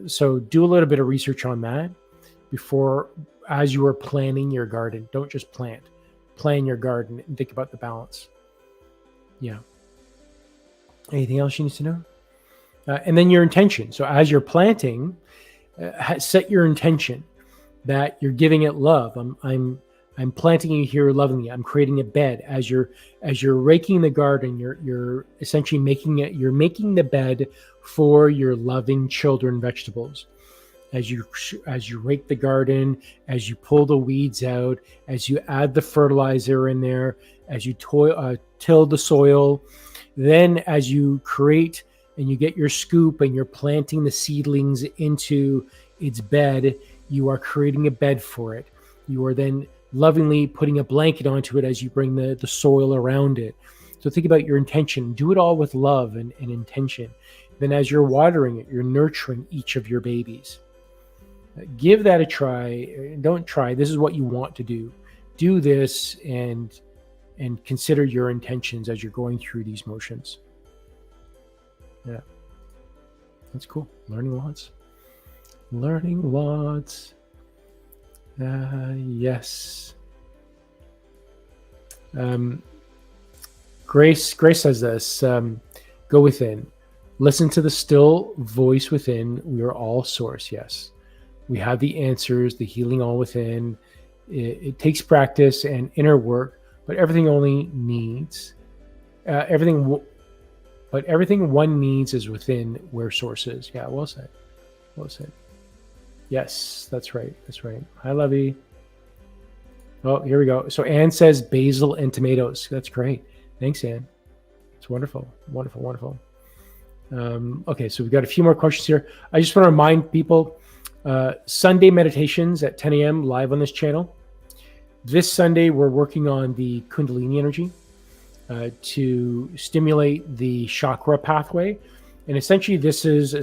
So do a little bit of research on that before, as you are planning your garden. Don't just plan your garden and think about the balance. Yeah. Anything else you need to know? And then your intention. So as you're planting, set your intention that you're giving it love. I'm planting you here lovingly. I'm creating a bed. As you're raking the garden, you're essentially making the bed for your loving children vegetables. As you rake the garden, as you pull the weeds out, as you add the fertilizer in there, as you till the soil, then as you create and you get your scoop and you're planting the seedlings into its bed, you are creating a bed for it. You are then lovingly putting a blanket onto it as you bring the soil around it. So think about your intention. Do it all with love and intention. Then as you're watering it, you're nurturing each of your babies. Give that a try. Don't try. This is what you want to do. Do this and consider your intentions as you're going through these motions. Yeah. That's cool. Learning lots. Yes. Grace says this. Go within. Listen to the still voice within. We are all source. Yes. We have the answers, the healing all within. It takes practice and inner work, but everything one needs is within where source is. Yeah, well said. Yes, that's right. Hi, Lovey. Oh, here we go. So Anne says basil and tomatoes. That's great. Thanks, Anne. It's wonderful. Okay, so we've got a few more questions here. I just want to remind people, Sunday meditations at 10 a.m. live on this channel. This Sunday, we're working on the Kundalini Energy to stimulate the chakra pathway. And essentially, this is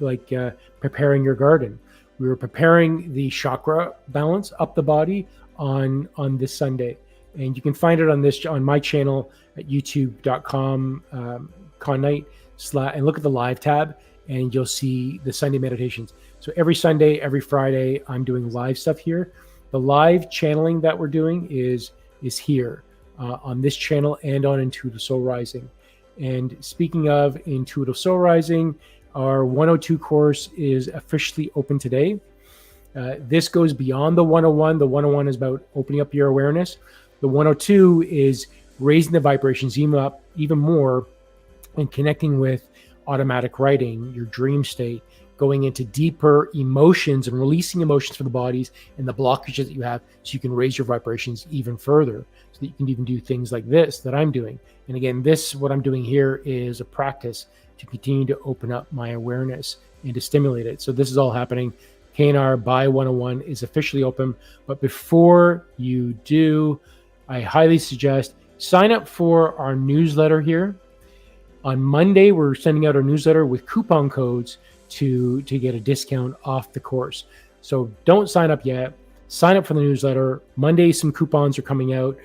like preparing your garden. We were preparing the chakra balance up the body on this Sunday. And you can find it on my channel at youtube.com, Connight, and look at the live tab, and you'll see the Sunday meditations. So every Sunday, every Friday, I'm doing live stuff here. The live channeling that we're doing is here on this channel and on Intuitive Soul Rising. And speaking of Intuitive Soul Rising, our 102 course is officially open today. This goes beyond the 101. The 101 is about opening up your awareness. The 102 is raising the vibrations even more and connecting with automatic writing, your dream state, going into deeper emotions and releasing emotions from the bodies and the blockages that you have, so you can raise your vibrations even further, so that you can even do things like this that I'm doing. And again, what I'm doing here is a practice to continue to open up my awareness and to stimulate it. So this is all happening. KNR by 101 is officially open. But before you do, I highly suggest sign up for our newsletter here. On Monday, we're sending out our newsletter with coupon codes to get a discount off the course. So don't sign up yet. Sign up for the newsletter. Monday, some coupons are coming out.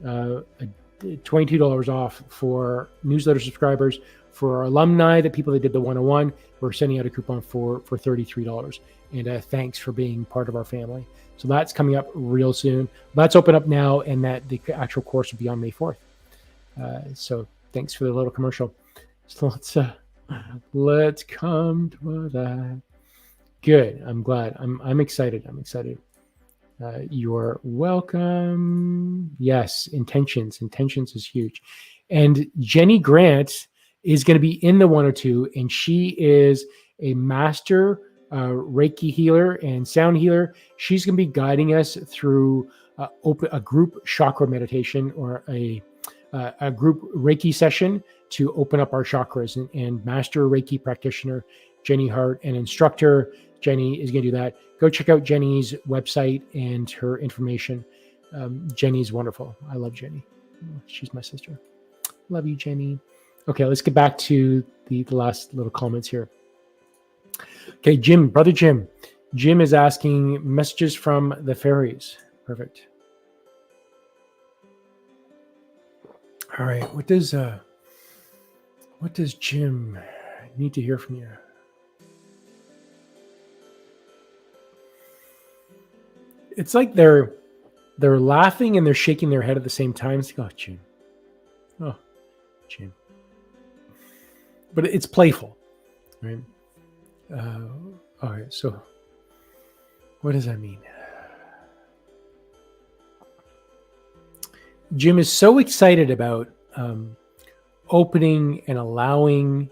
$22 off for newsletter subscribers. For our alumni, the people that did the 101, we're sending out a coupon for $33. And thanks for being part of our family. So that's coming up real soon. That's open up now, and the actual course will be on May 4th. So thanks for the little commercial. So let's come to that. Good. I'm glad. I'm excited. You're welcome. Yes, intentions. Intentions is huge. And Jenny Grant is going to be in the 102, and she is a master Reiki healer and sound healer. She's going to be guiding us through a group chakra meditation, or a group Reiki session to open up our chakras. And master Reiki practitioner Jenny Hart and instructor Jenny is going to do that. Go check out Jenny's website and her information. Jenny's wonderful. I love Jenny. She's my sister. Love you, Jenny. Okay, let's get back to the last little comments here. Okay, Jim, brother Jim. Jim is asking messages from the fairies. Perfect. All right, what does Jim need to hear from you? It's like they're laughing and they're shaking their head at the same time. It's like, oh, Jim. Oh, Jim. But it's playful, right? All right, so what does that mean? Jim is so excited about opening and allowing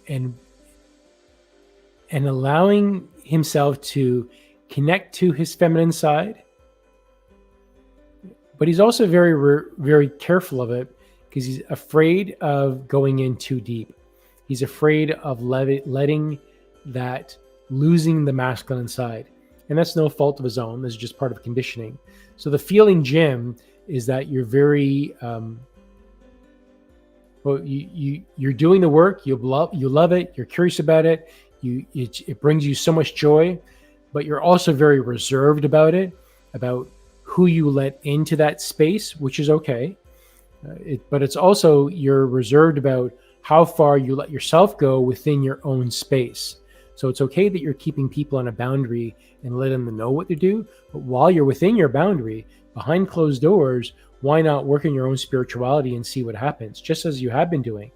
and allowing himself to connect to his feminine side, but he's also very careful of it because he's afraid of going in too deep. He's afraid of letting that, losing the masculine side. And that's no fault of his own. This is just part of conditioning. So the feeling, Jim, is that you're very, you're doing the work. You love it. You're curious about it. It brings you so much joy, but you're also very reserved about it, about who you let into that space, which is okay. But it's also, you're reserved about how far you let yourself go within your own space. So it's okay that you're keeping people on a boundary and letting them know what to do. But while you're within your boundary, behind closed doors, why not work in your own spirituality and see what happens, just as you have been doing?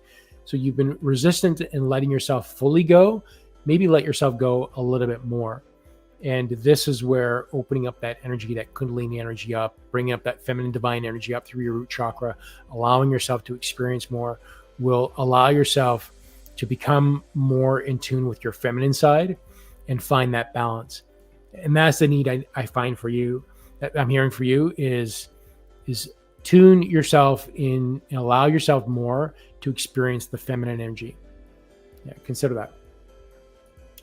So you've been resistant in letting yourself fully go. Maybe let yourself go a little bit more. And this is where opening up that energy, that Kundalini energy up, bringing up that feminine divine energy up through your root chakra, allowing yourself to experience more, will allow yourself to become more in tune with your feminine side and find that balance. And that's the need I find for you, that I'm hearing for you, is tune yourself in and allow yourself more to experience the feminine energy. Yeah, consider that.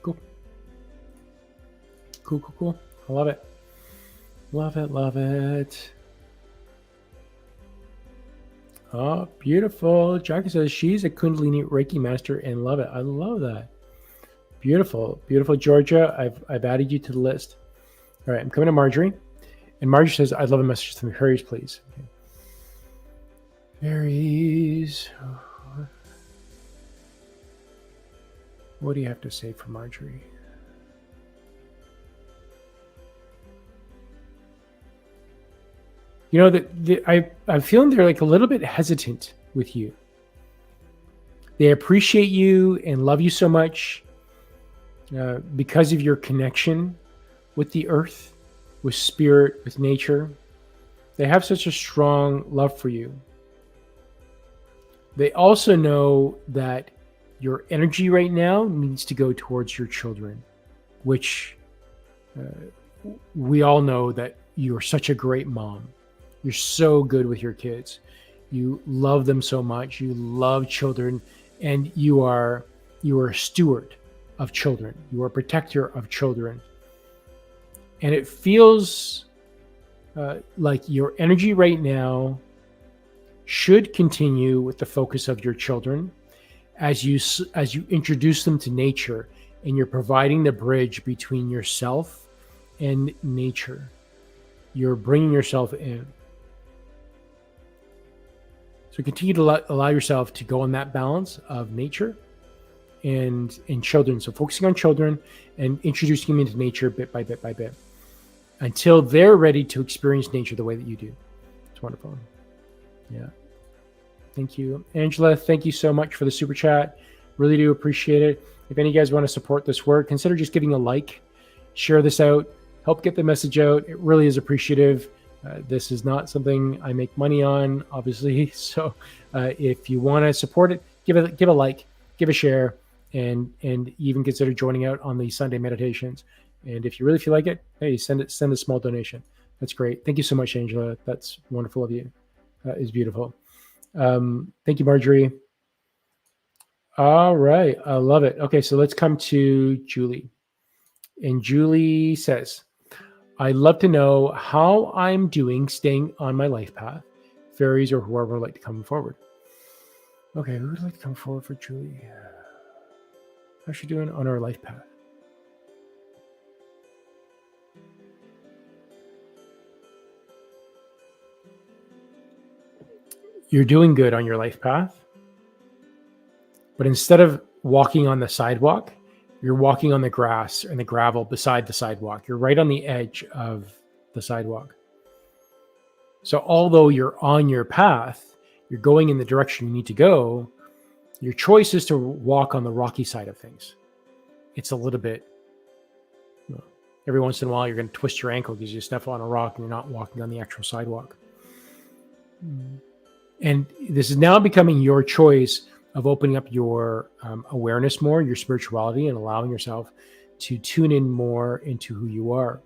Cool. I love it. Love it. Oh, beautiful. Jackie says she's a Kundalini Reiki master and love it. I love that. Beautiful. Georgia. I've added you to the list. All right, I'm coming to Marjorie. And Marjorie says, I'd love a message from the fairies, please. Okay. Fairies. What do you have to say for Marjorie? You know, I'm feeling they're like a little bit hesitant with you. They appreciate you and love you so much because of your connection with the earth, with spirit, with nature. They have such a strong love for you. They also know that your energy right now needs to go towards your children, which we all know that you're such a great mom. You're so good with your kids. You love them so much. You love children, and you are a steward of children. You are a protector of children. And it feels like your energy right now should continue with the focus of your children as you introduce them to nature, and you're providing the bridge between yourself and nature. You're bringing yourself in. So continue to allow yourself to go on that balance of nature and children. So focusing on children and introducing them into nature bit by bit by bit until they're ready to experience nature the way that you do. It's wonderful. Yeah. Thank you. Angela, thank you so much for the super chat. Really do appreciate it. If any of you guys want to support this work, consider just giving a like, share this out. help get the message out. It really is appreciative. This is not something I make money on, obviously. So if you want to support it, give a like, give a share, and even consider joining out on the Sunday meditations. And if you really feel like it, hey, send a small donation. That's great. Thank you so much, Angela. That's wonderful of you. That is beautiful. Thank you, Marjorie. All right. I love it. Okay, so let's come to Julie. And Julie says, I'd love to know how I'm doing staying on my life path. Fairies or whoever would like to come forward. Okay, who would like to come forward for Julie? How's she doing on her life path? You're doing good on your life path. But instead of walking on the sidewalk, you're walking on the grass and the gravel beside the sidewalk. You're right on the edge of the sidewalk. So although you're on your path, you're going in the direction you need to go, your choice is to walk on the rocky side of things. It's a little bit, every once in a while, you're going to twist your ankle because you step on a rock and you're not walking on the actual sidewalk. And this is now becoming your choice of opening up your awareness more, your spirituality, and allowing yourself to tune in more into who you are.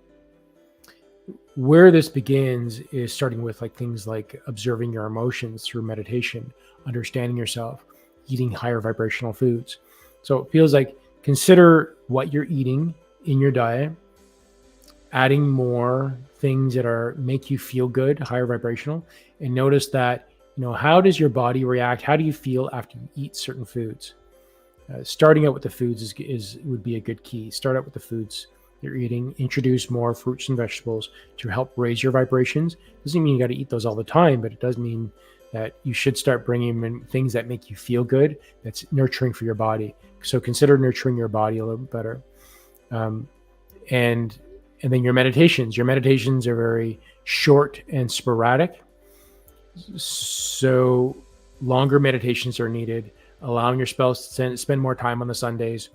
Where this begins is starting with things like observing your emotions through meditation, understanding yourself, eating higher vibrational foods. So it feels like consider what you're eating in your diet, adding more things that make you feel good, higher vibrational, and notice that, how does your body react? How do you feel after you eat certain foods? Starting out with the foods would be a good key. Start out with the foods you're eating. Introduce more fruits and vegetables to help raise your vibrations. Doesn't mean you got to eat those all the time, but it does mean that you should start bringing in things that make you feel good. That's nurturing for your body. So consider nurturing your body a little bit better. And then your meditations. Your meditations are very short and sporadic. So longer meditations are needed, allowing your spouse to spend more time on the Sundays.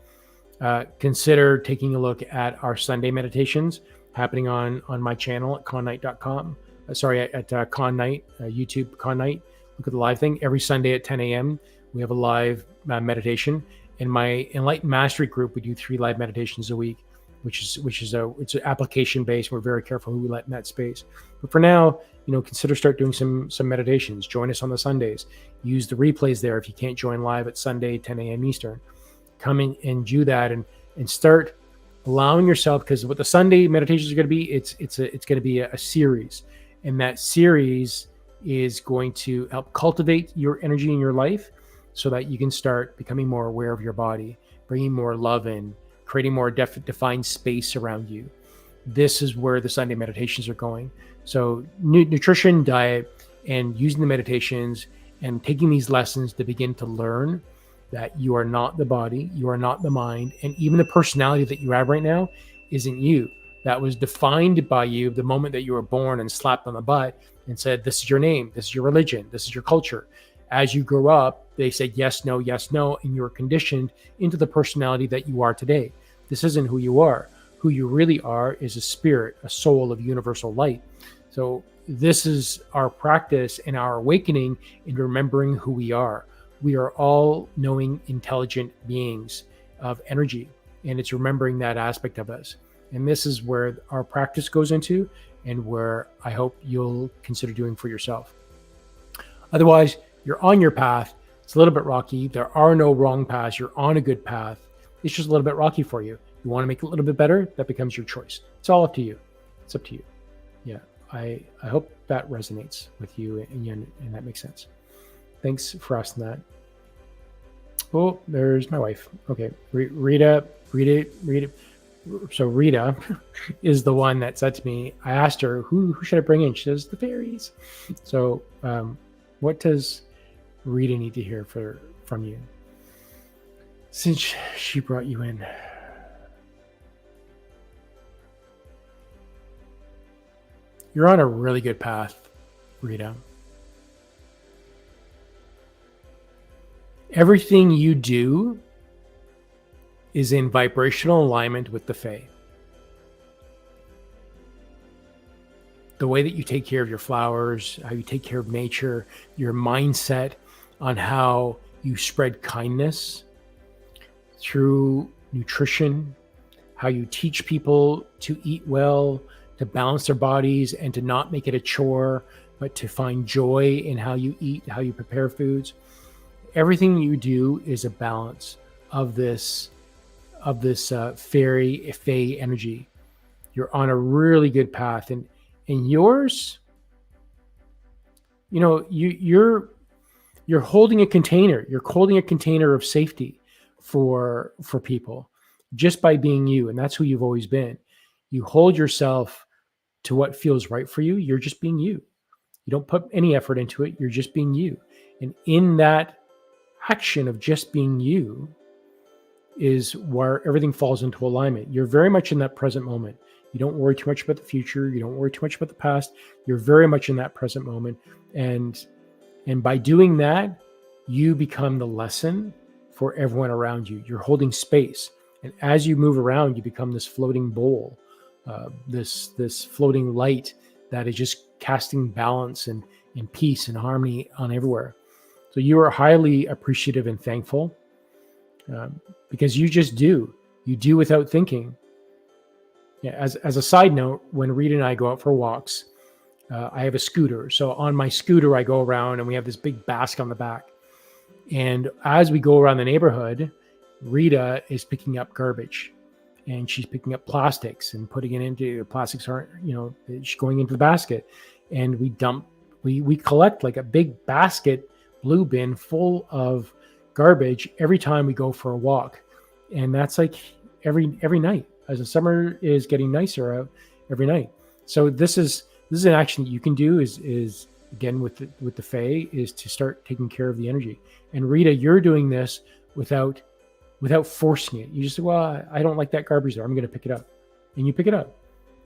Consider taking a look at our Sunday meditations happening on my channel at connight.com. At Con Night, YouTube Con Night. Look at the live thing. Every Sunday at 10 a.m. we have a live meditation. In my Enlightened Mastery group, we do 3 live meditations a week, which is it's application based. We're very careful who we let in that space. But for now, consider start doing some meditations. Join us on the Sundays. Use the replays there if you can't join live at Sunday 10 a.m. Eastern. Come in and do that and start allowing yourself, because what the Sunday meditations are going to be, it's going to be a series, and that series is going to help cultivate your energy in your life so that you can start becoming more aware of your body, bringing more love in, creating more defined space around you. This is where the Sunday meditations are going. So nutrition, diet, and using the meditations and taking these lessons to begin to learn that you are not the body, you are not the mind, and even the personality that you have right now isn't you. That was defined by you the moment that you were born and slapped on the butt and said, this is your name, this is your religion, this is your culture. As you grew up, they said yes, no, and you were conditioned into the personality that you are today. This isn't who you are. Who you really are is a spirit, a soul of universal light. So this is our practice and our awakening in remembering who we are. We are all knowing, intelligent beings of energy, and it's remembering that aspect of us. And this is where our practice goes into, and where I hope you'll consider doing for yourself. Otherwise, you're on your path. It's a little bit rocky. There are no wrong paths. You're on a good path. It's just a little bit rocky for you. You want to make it a little bit better? That becomes your choice. It's all up to you. It's up to you. Yeah, I hope that resonates with you and that makes sense. Thanks for asking that. Oh, there's my wife. Okay, Rita. So Rita is the one that said to me, I asked her, who should I bring in? She says, the fairies. So what does Rita need to hear from you since she brought you in? You're on a really good path, Rita. Everything you do is in vibrational alignment with the Fae. the way that you take care of your flowers, how you take care of nature, your mindset on how you spread kindness through nutrition, how you teach people to eat well, to balance their bodies, and to not make it a chore, but to find joy in how you eat, how you prepare foods. Everything you do is a balance of this fairy fae energy. You're on a really good path, and yours, you're holding a container. You're holding a container of safety for people just by being you, and that's who you've always been. You hold yourself to what feels right for you. You're just being you. You don't put any effort into it. You're just being you, and in that action of just being you is where everything falls into alignment. You're very much in that present moment. You don't worry too much about the future. You don't worry too much about the past. You're very much in that present moment. And by doing that, you become the lesson for everyone around you. You're holding space. And as you move around, you become this floating bowl, this floating light that is just casting balance and peace and harmony on everywhere. So you are highly appreciative and thankful because you just do. You do without thinking. Yeah, as a side note, when Rita and I go out for walks, I have a scooter. So on my scooter, I go around and we have this big basket on the back. And as we go around the neighborhood, Rita is picking up garbage and she's picking up plastics and putting it into plastics aren't, she's going into the basket. And we collect like a big basket blue bin full of garbage every time we go for a walk. And that's like every night as the summer is getting nicer out every night. So this is an action that you can do is again with the Fae is to start taking care of the energy. And Rita, you're doing this without forcing it. You just say, well, I don't like that garbage there. I'm going to pick it up. And you pick it up,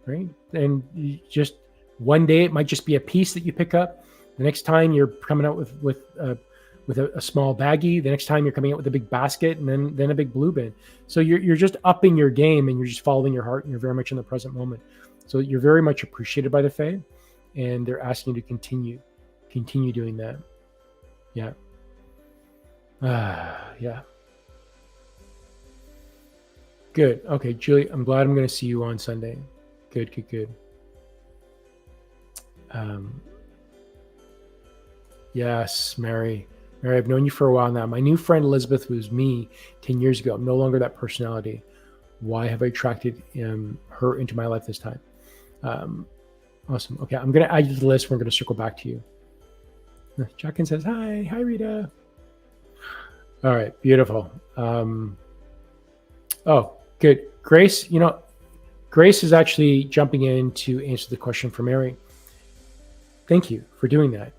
right? And you just one day it might just be a piece that you pick up. The next time you're coming out with a small baggie. The next time you're coming out with a big basket, and then a big blue bin. So you're just upping your game, and you're just following your heart, and you're very much in the present moment. So you're very much appreciated by the Fae, and they're asking you to continue doing that. Yeah. Yeah. Good. Okay, Julie, I'm glad I'm going to see you on Sunday. Good. Yes, Mary, I've known you for a while now. My new friend Elizabeth was me 10 years ago. I'm no longer that personality. Why have I attracted her into my life this time? Awesome. Okay, I'm going to add you to the list. We're going to circle back to you. Jackin says, hi Rita. All right, beautiful. Oh, good. Grace, Grace is actually jumping in to answer the question for Mary. Thank you for doing that.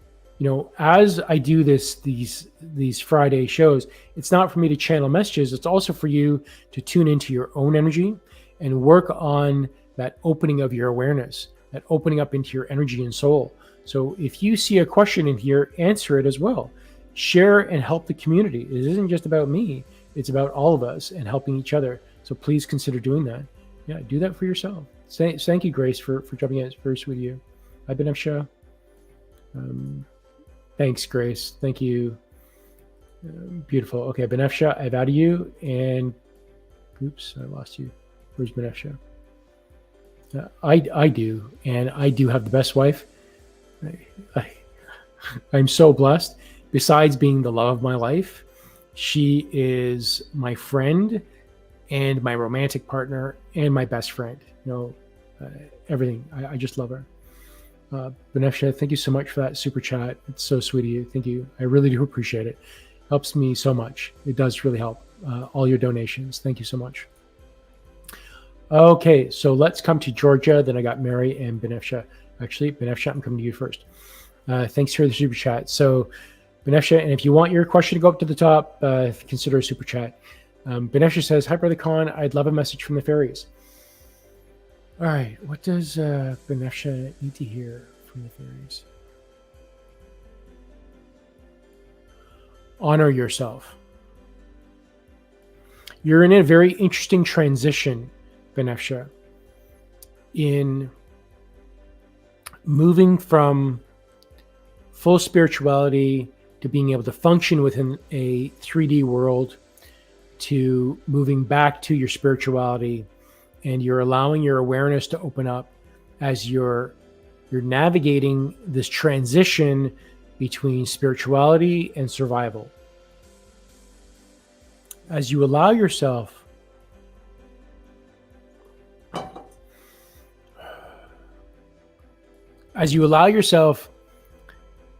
As I do these Friday shows, it's not for me to channel messages. It's also for you to tune into your own energy and work on that opening of your awareness, that opening up into your energy and soul. So if you see a question in here, answer it as well. Share and help the community. It isn't just about me. It's about all of us and helping each other. So please consider doing that. Yeah, do that for yourself. Thank you, Grace, for jumping in. It's very sweet of you. I've been Absha. Thanks, Grace. Thank you. Beautiful. Okay, Benefsha, I've added you. And oops, I lost you. Where's Benefsha? I do. And I do have the best wife. I'm so blessed. Besides being the love of my life, she is my friend and my romantic partner and my best friend. Everything. I just love her. Benefsha, thank you so much for that super chat. It's so sweet of you. Thank you. I really do appreciate it. Helps me so much. It does really help. All your donations. Thank you so much. Okay, so let's come to Georgia. Then I got Mary and Benefsha. Actually, Benefsha, I'm coming to you first. Thanks for the super chat. So, Benefsha, and if you want your question to go up to the top, consider a super chat. Benefsha says, hi, Brother Khan. I'd love a message from the fairies. All right, what does Benefsha need to hear from the fairies? Honor yourself. You're in a very interesting transition, Benefsha, in moving from full spirituality to being able to function within a 3D world, to moving back to your spirituality, and you're allowing your awareness to open up as you're navigating this transition between spirituality and survival. As you allow yourself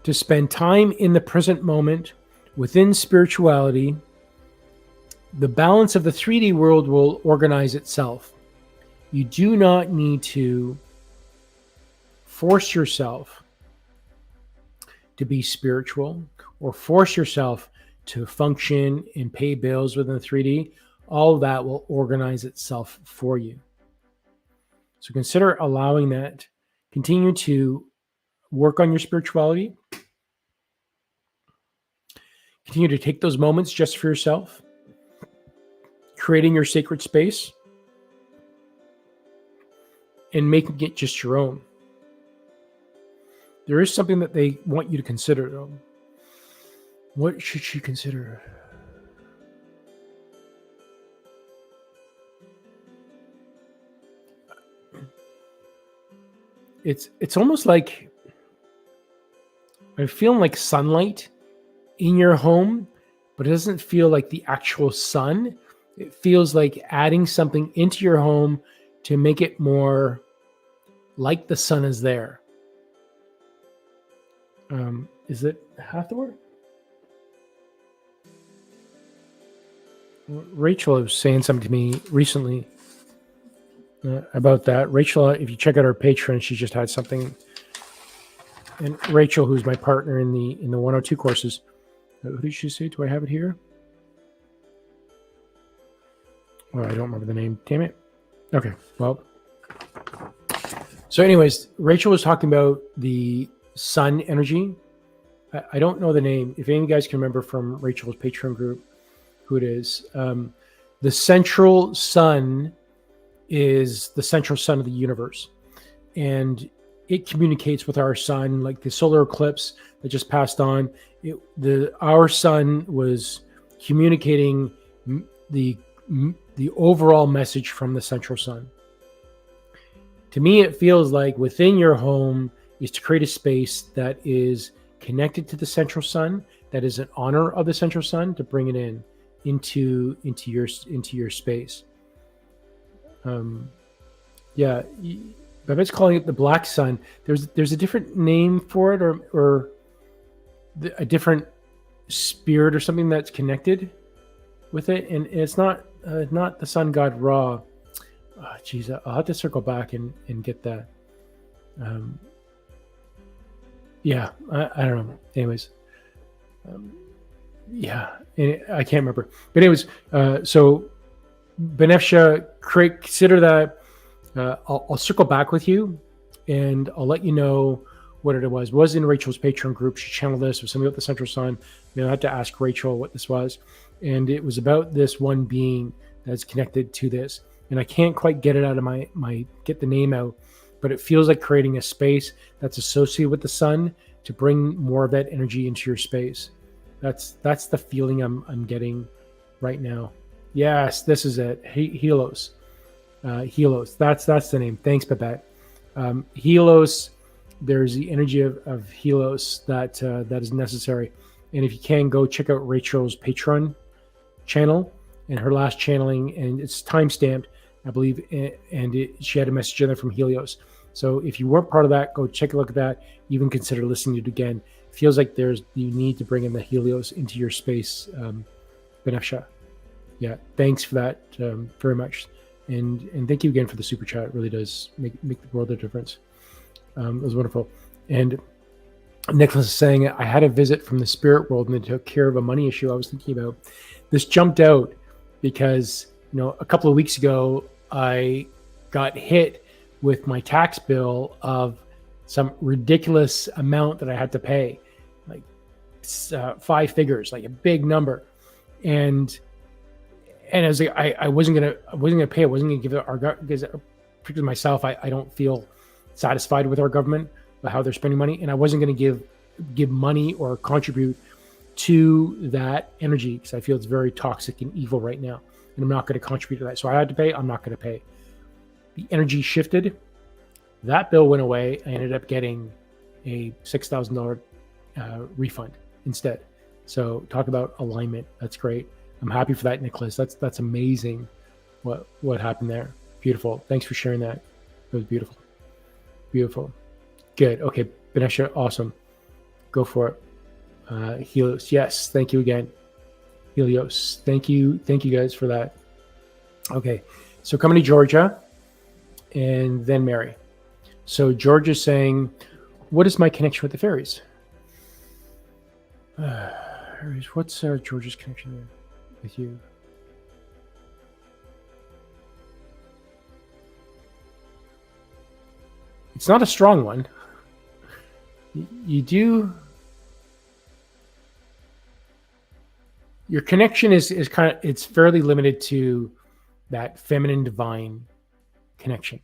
to spend time in the present moment within spirituality, the balance of the 3D world will organize itself. You do not need to force yourself to be spiritual or force yourself to function and pay bills within 3D. All of that will organize itself for you. So consider allowing that. Continue to work on your spirituality. Continue to take those moments just for yourself, creating your sacred space and making it just your own. There is something that they want you to consider, though. What should she consider? It's almost like I'm feeling like sunlight in your home, but it doesn't feel like the actual sun. It feels like adding something into your home to make it more like the sun is there. Is it Hathor? Rachel was saying something to me recently about that. Rachel, if you check out her Patreon, she just had something. And Rachel, who's my partner in the 102 courses, who did she say? Do I have it here? Oh, I don't remember the name. Damn it. Okay, well. So anyways, Rachel was talking about the sun energy. I don't know the name. If any of you guys can remember from Rachel's Patreon group who it is. The central sun is the central sun of the universe. And it communicates with our sun, like the solar eclipse that just passed on. Our sun was communicating the overall message from the central sun. To me, it feels like within your home is to create a space that is connected to the central sun, that is in honor of the central sun, to bring it into your space. Yeah, Babette's calling it the black sun. There's a different name for it, or a different spirit or something that's connected with it, and it's not the sun god Ra. Oh, geez, I'll have to circle back and get that. Yeah, I don't know. Anyways, yeah, I can't remember. But anyways, so Benefsha, consider that. I'll circle back with you, and I'll let you know what it was. It was in Rachel's Patreon group. She channeled this with something about the central sun. I had to ask Rachel what this was, and it was about this one being that's connected to this. And I can't quite get it out of get the name out, but it feels like creating a space that's associated with the sun to bring more of that energy into your space. That's the feeling I'm getting right now. Yes, this is it. Helios. Helios. That's the name. Thanks, Babette. Helios. There's the energy of Helios that is necessary. And if you can, go check out Rachel's Patreon channel and her last channeling, and it's time-stamped, I believe, and she had a message in there from Helios. So if you weren't part of that, go take a look at that. Even consider listening to it again. It feels like you need to bring in the Helios into your space, Benefsha. Yeah, thanks for that very much. And thank you again for the super chat. It really does make the world a difference. It was wonderful. And Nicholas is saying, I had a visit from the spirit world and they took care of a money issue I was thinking about. This jumped out because, a couple of weeks ago, I got hit with my tax bill of some ridiculous amount that I had to pay, like 5 figures, like a big number. And I was like, I wasn't gonna pay. I wasn't gonna give it our government, because particularly myself, I don't feel satisfied with our government. about how they're spending money, and I wasn't going to give money or contribute to that energy because I feel it's very toxic and evil right now, and I'm not going to contribute to that. So I had to pay. I'm not going to pay. The energy shifted. That bill went away. I ended up getting a $6,000 refund instead. So talk about alignment. That's great. I'm happy for that, Nicholas. That's amazing. What happened there? Beautiful. Thanks for sharing that. It was beautiful. Beautiful. Good. Okay, Ganesha, awesome. Go for it. Helios, yes. Thank you again. Helios, thank you guys for that. Okay, so coming to Georgia, and then Mary. So Georgia's saying, what is my connection with the fairies? What's Georgia's connection with you? It's not a strong one. You do. Your connection is kind of, it's fairly limited to that feminine divine connection.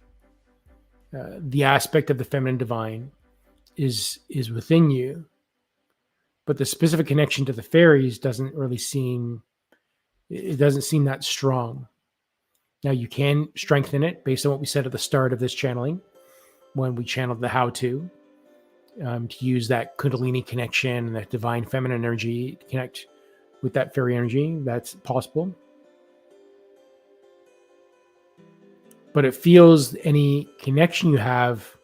The aspect of the feminine divine is within you, but the specific connection to the fairies doesn't seem that strong. Now you can strengthen it based on what we said at the start of this channeling, when we channeled the how-to use that Kundalini connection and that divine feminine energy to connect with that fairy energy. That's possible. But it feels any connection you have,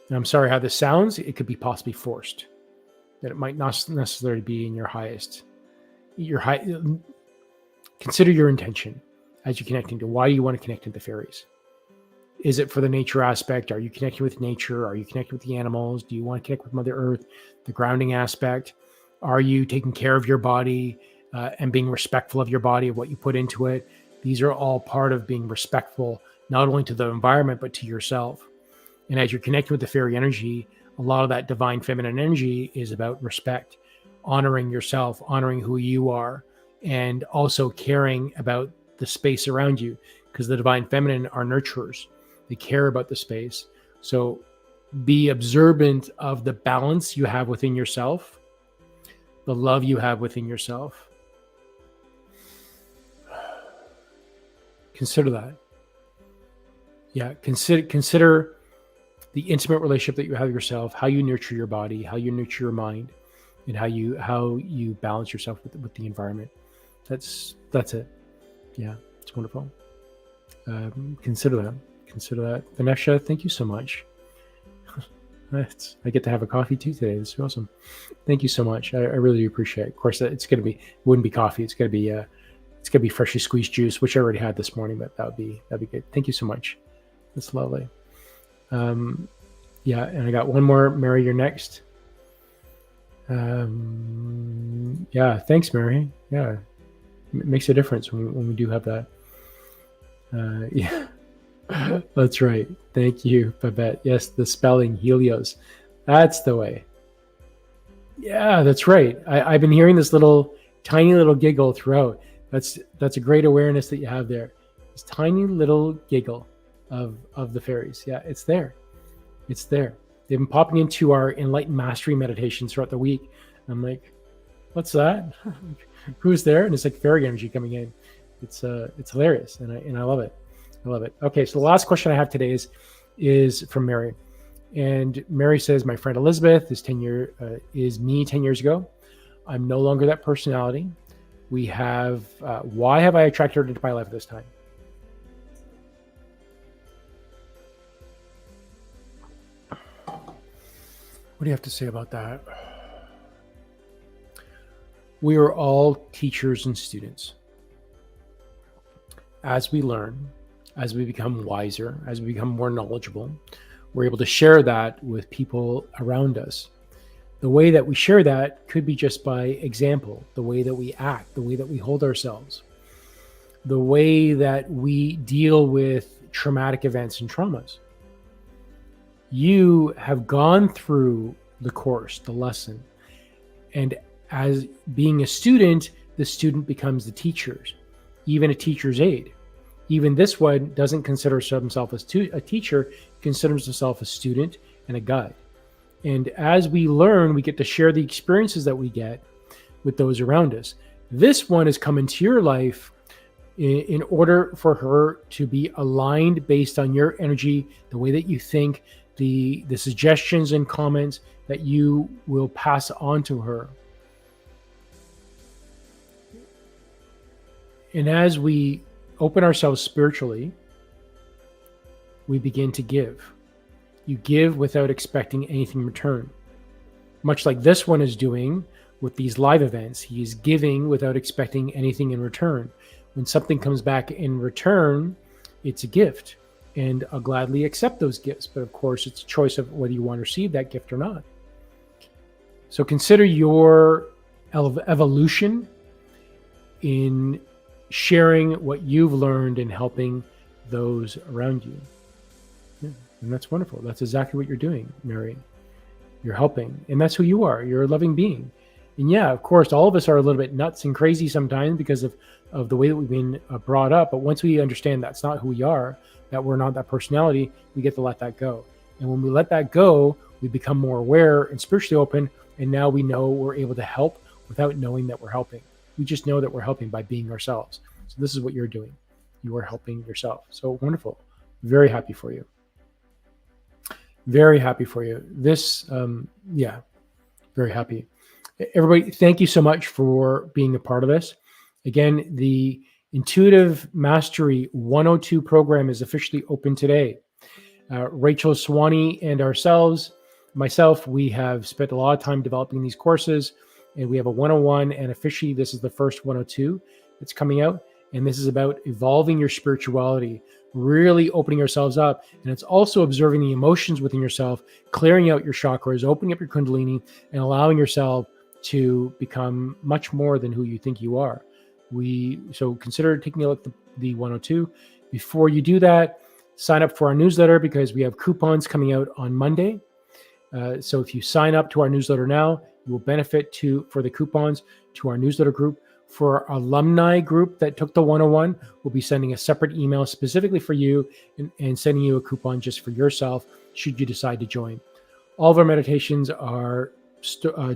and I'm sorry how this sounds, it could be possibly forced. That it might not necessarily be in your highest. Consider your intention as you're connecting to. Why do you want to connect to the fairies? Is it for the nature aspect? Are you connecting with nature? Are you connecting with the animals? Do you want to connect with Mother Earth? The grounding aspect? Are you taking care of your body and being respectful of your body, of what you put into it? These are all part of being respectful, not only to the environment, but to yourself. And as you're connecting with the fairy energy, a lot of that divine feminine energy is about respect, honoring yourself, honoring who you are, and also caring about the space around you, because the divine feminine are nurturers. They care about the space. So be observant of the balance you have within yourself, the love you have within yourself. Consider that. Yeah, consider the intimate relationship that you have with yourself, how you nurture your body, how you nurture your mind, and how you balance yourself with the environment. That's it. Yeah, it's wonderful. Consider that. Vanessa, thank you so much. I get to have a coffee too today. This is awesome. Thank you so much. I really do appreciate it. Of course, it wouldn't be coffee. It's gonna be freshly squeezed juice, which I already had this morning, but that'd be good. Thank you so much. That's lovely. Yeah, and I got one more. Mary, you're next. Yeah, thanks, Mary. Yeah, it makes a difference when we do have that. Yeah, that's right. Thank you, Babette. Yes, the spelling Helios. That's the way. Yeah, that's right. I've been hearing this tiny little giggle throughout. That's a great awareness that you have there. This tiny little giggle of the fairies. Yeah, it's there. It's there. They've been popping into our enlightened mastery meditations throughout the week. I'm like, what's that? Who's there? And it's like fairy energy coming in. It's hilarious, and I love it. I love it. Okay, so the last question I have today is from Mary, and Mary says, "My friend Elizabeth is me 10 years ago. I'm no longer that personality. Why have I attracted her into my life at this time?" What do you have to say about that? We are all teachers and students. As we learn, as we become wiser, as we become more knowledgeable, we're able to share that with people around us. The way that we share that could be just by example, the way that we act, the way that we hold ourselves, the way that we deal with traumatic events and traumas. You have gone through the course, the lesson, and as being a student, the student becomes the teacher, even a teacher's aide. Even this one doesn't consider himself as a teacher, considers himself a student and a guide. And as we learn, we get to share the experiences that we get with those around us. This one has come into your life in order for her to be aligned based on your energy, the way that you think, the suggestions and comments that you will pass on to her. And as we open ourselves spiritually, we begin to give. You give without expecting anything in return. Much like this one is doing with these live events, he is giving without expecting anything in return. When something comes back in return, it's a gift, and I'll gladly accept those gifts. But of course, it's a choice of whether you want to receive that gift or not. So consider your evolution in sharing what you've learned and helping those around you. Yeah, and that's wonderful. That's exactly what you're doing, Mary. You're helping, and that's who you are. You're a loving being. And yeah, of course, all of us are a little bit nuts and crazy sometimes because of the way that we've been brought up. But once we understand that's not who we are, that we're not that personality, we get to let that go. And when we let that go, we become more aware and spiritually open. And now we know we're able to help without knowing that we're helping. We just know that we're helping by being ourselves. So this is what you're doing. You are helping yourself. So wonderful. Very happy for you. Very happy for you. This, very happy. Everybody, thank you so much for being a part of this. Again, the Intuitive Mastery 102 program is officially open today. Rachel Swanee and myself, we have spent a lot of time developing these courses, and we have a 101, and officially this is the first 102 that's coming out. And this is about evolving your spirituality, really opening yourselves up. And it's also observing the emotions within yourself, clearing out your chakras, opening up your Kundalini, and allowing yourself to become much more than who you think you are. So consider taking a look at the 102. Before you do that, sign up for our newsletter because we have coupons coming out on Monday. So if you sign up to our newsletter now, you will benefit for the coupons to our newsletter group. For our alumni group that took the 101, we'll be sending a separate email specifically for you and sending you a coupon just for yourself should you decide to join. All of our meditations are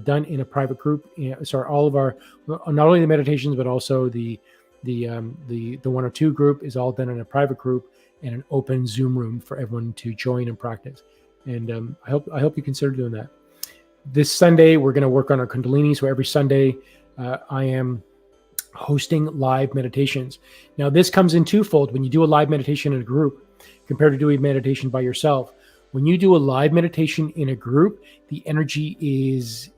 done in a private group. All of our, not only the meditations, but also the 102 group is all done in a private group and an open Zoom room for everyone to join and practice. And I hope you consider doing that. This Sunday, we're going to work on our Kundalini. So every Sunday, I am hosting live meditations. Now, this comes in twofold. When you do a live meditation in a group compared to doing meditation by yourself, when you do a live meditation in a group, the energy is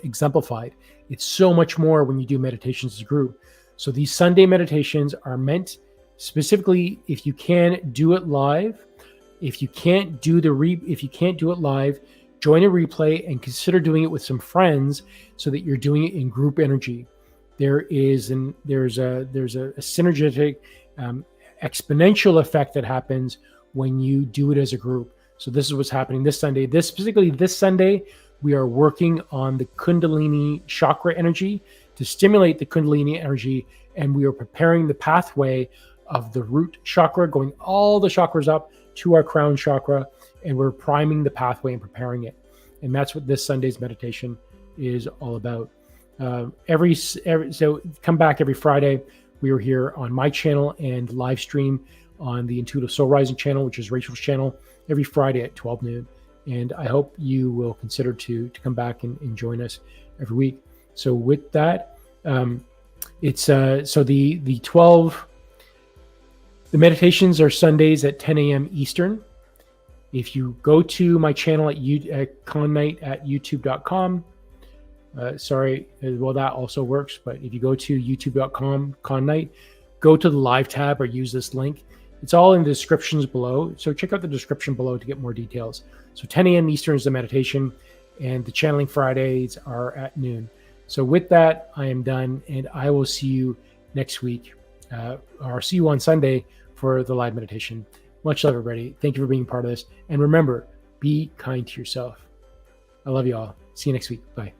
exemplified. It's so much more when you do meditations as a group. So these Sunday meditations are meant specifically if you can do it live. If you can't do it live, join a replay and consider doing it with some friends so that you're doing it in group energy. There's a synergetic exponential effect that happens when you do it as a group. So this is what's happening this Sunday. This Sunday, we are working on the Kundalini Chakra energy to stimulate the Kundalini energy, and we are preparing the pathway of the root chakra, going all the chakras up to our crown chakra, and we're priming the pathway and preparing it. And that's what this Sunday's meditation is all about. So come back every Friday. We are here on my channel and live stream on the Intuitive Soul Rising channel, which is Rachel's channel, every Friday at 12 noon. And I hope you will consider to come back and join us every week. So with that, the meditations are Sundays at 10 a.m. Eastern. If you go to my channel at connight at youtube.com, that also works. But if you go to youtube.com, connight, go to the live tab or use this link. It's all in the descriptions below. So check out the description below to get more details. So 10 a.m. Eastern is the meditation, and the channeling Fridays are at noon. So with that, I am done, and I will see you next week, or see you on Sunday for the live meditation. Much love, everybody. Thank you for being part of this. And remember, be kind to yourself. I love you all. See you next week. Bye.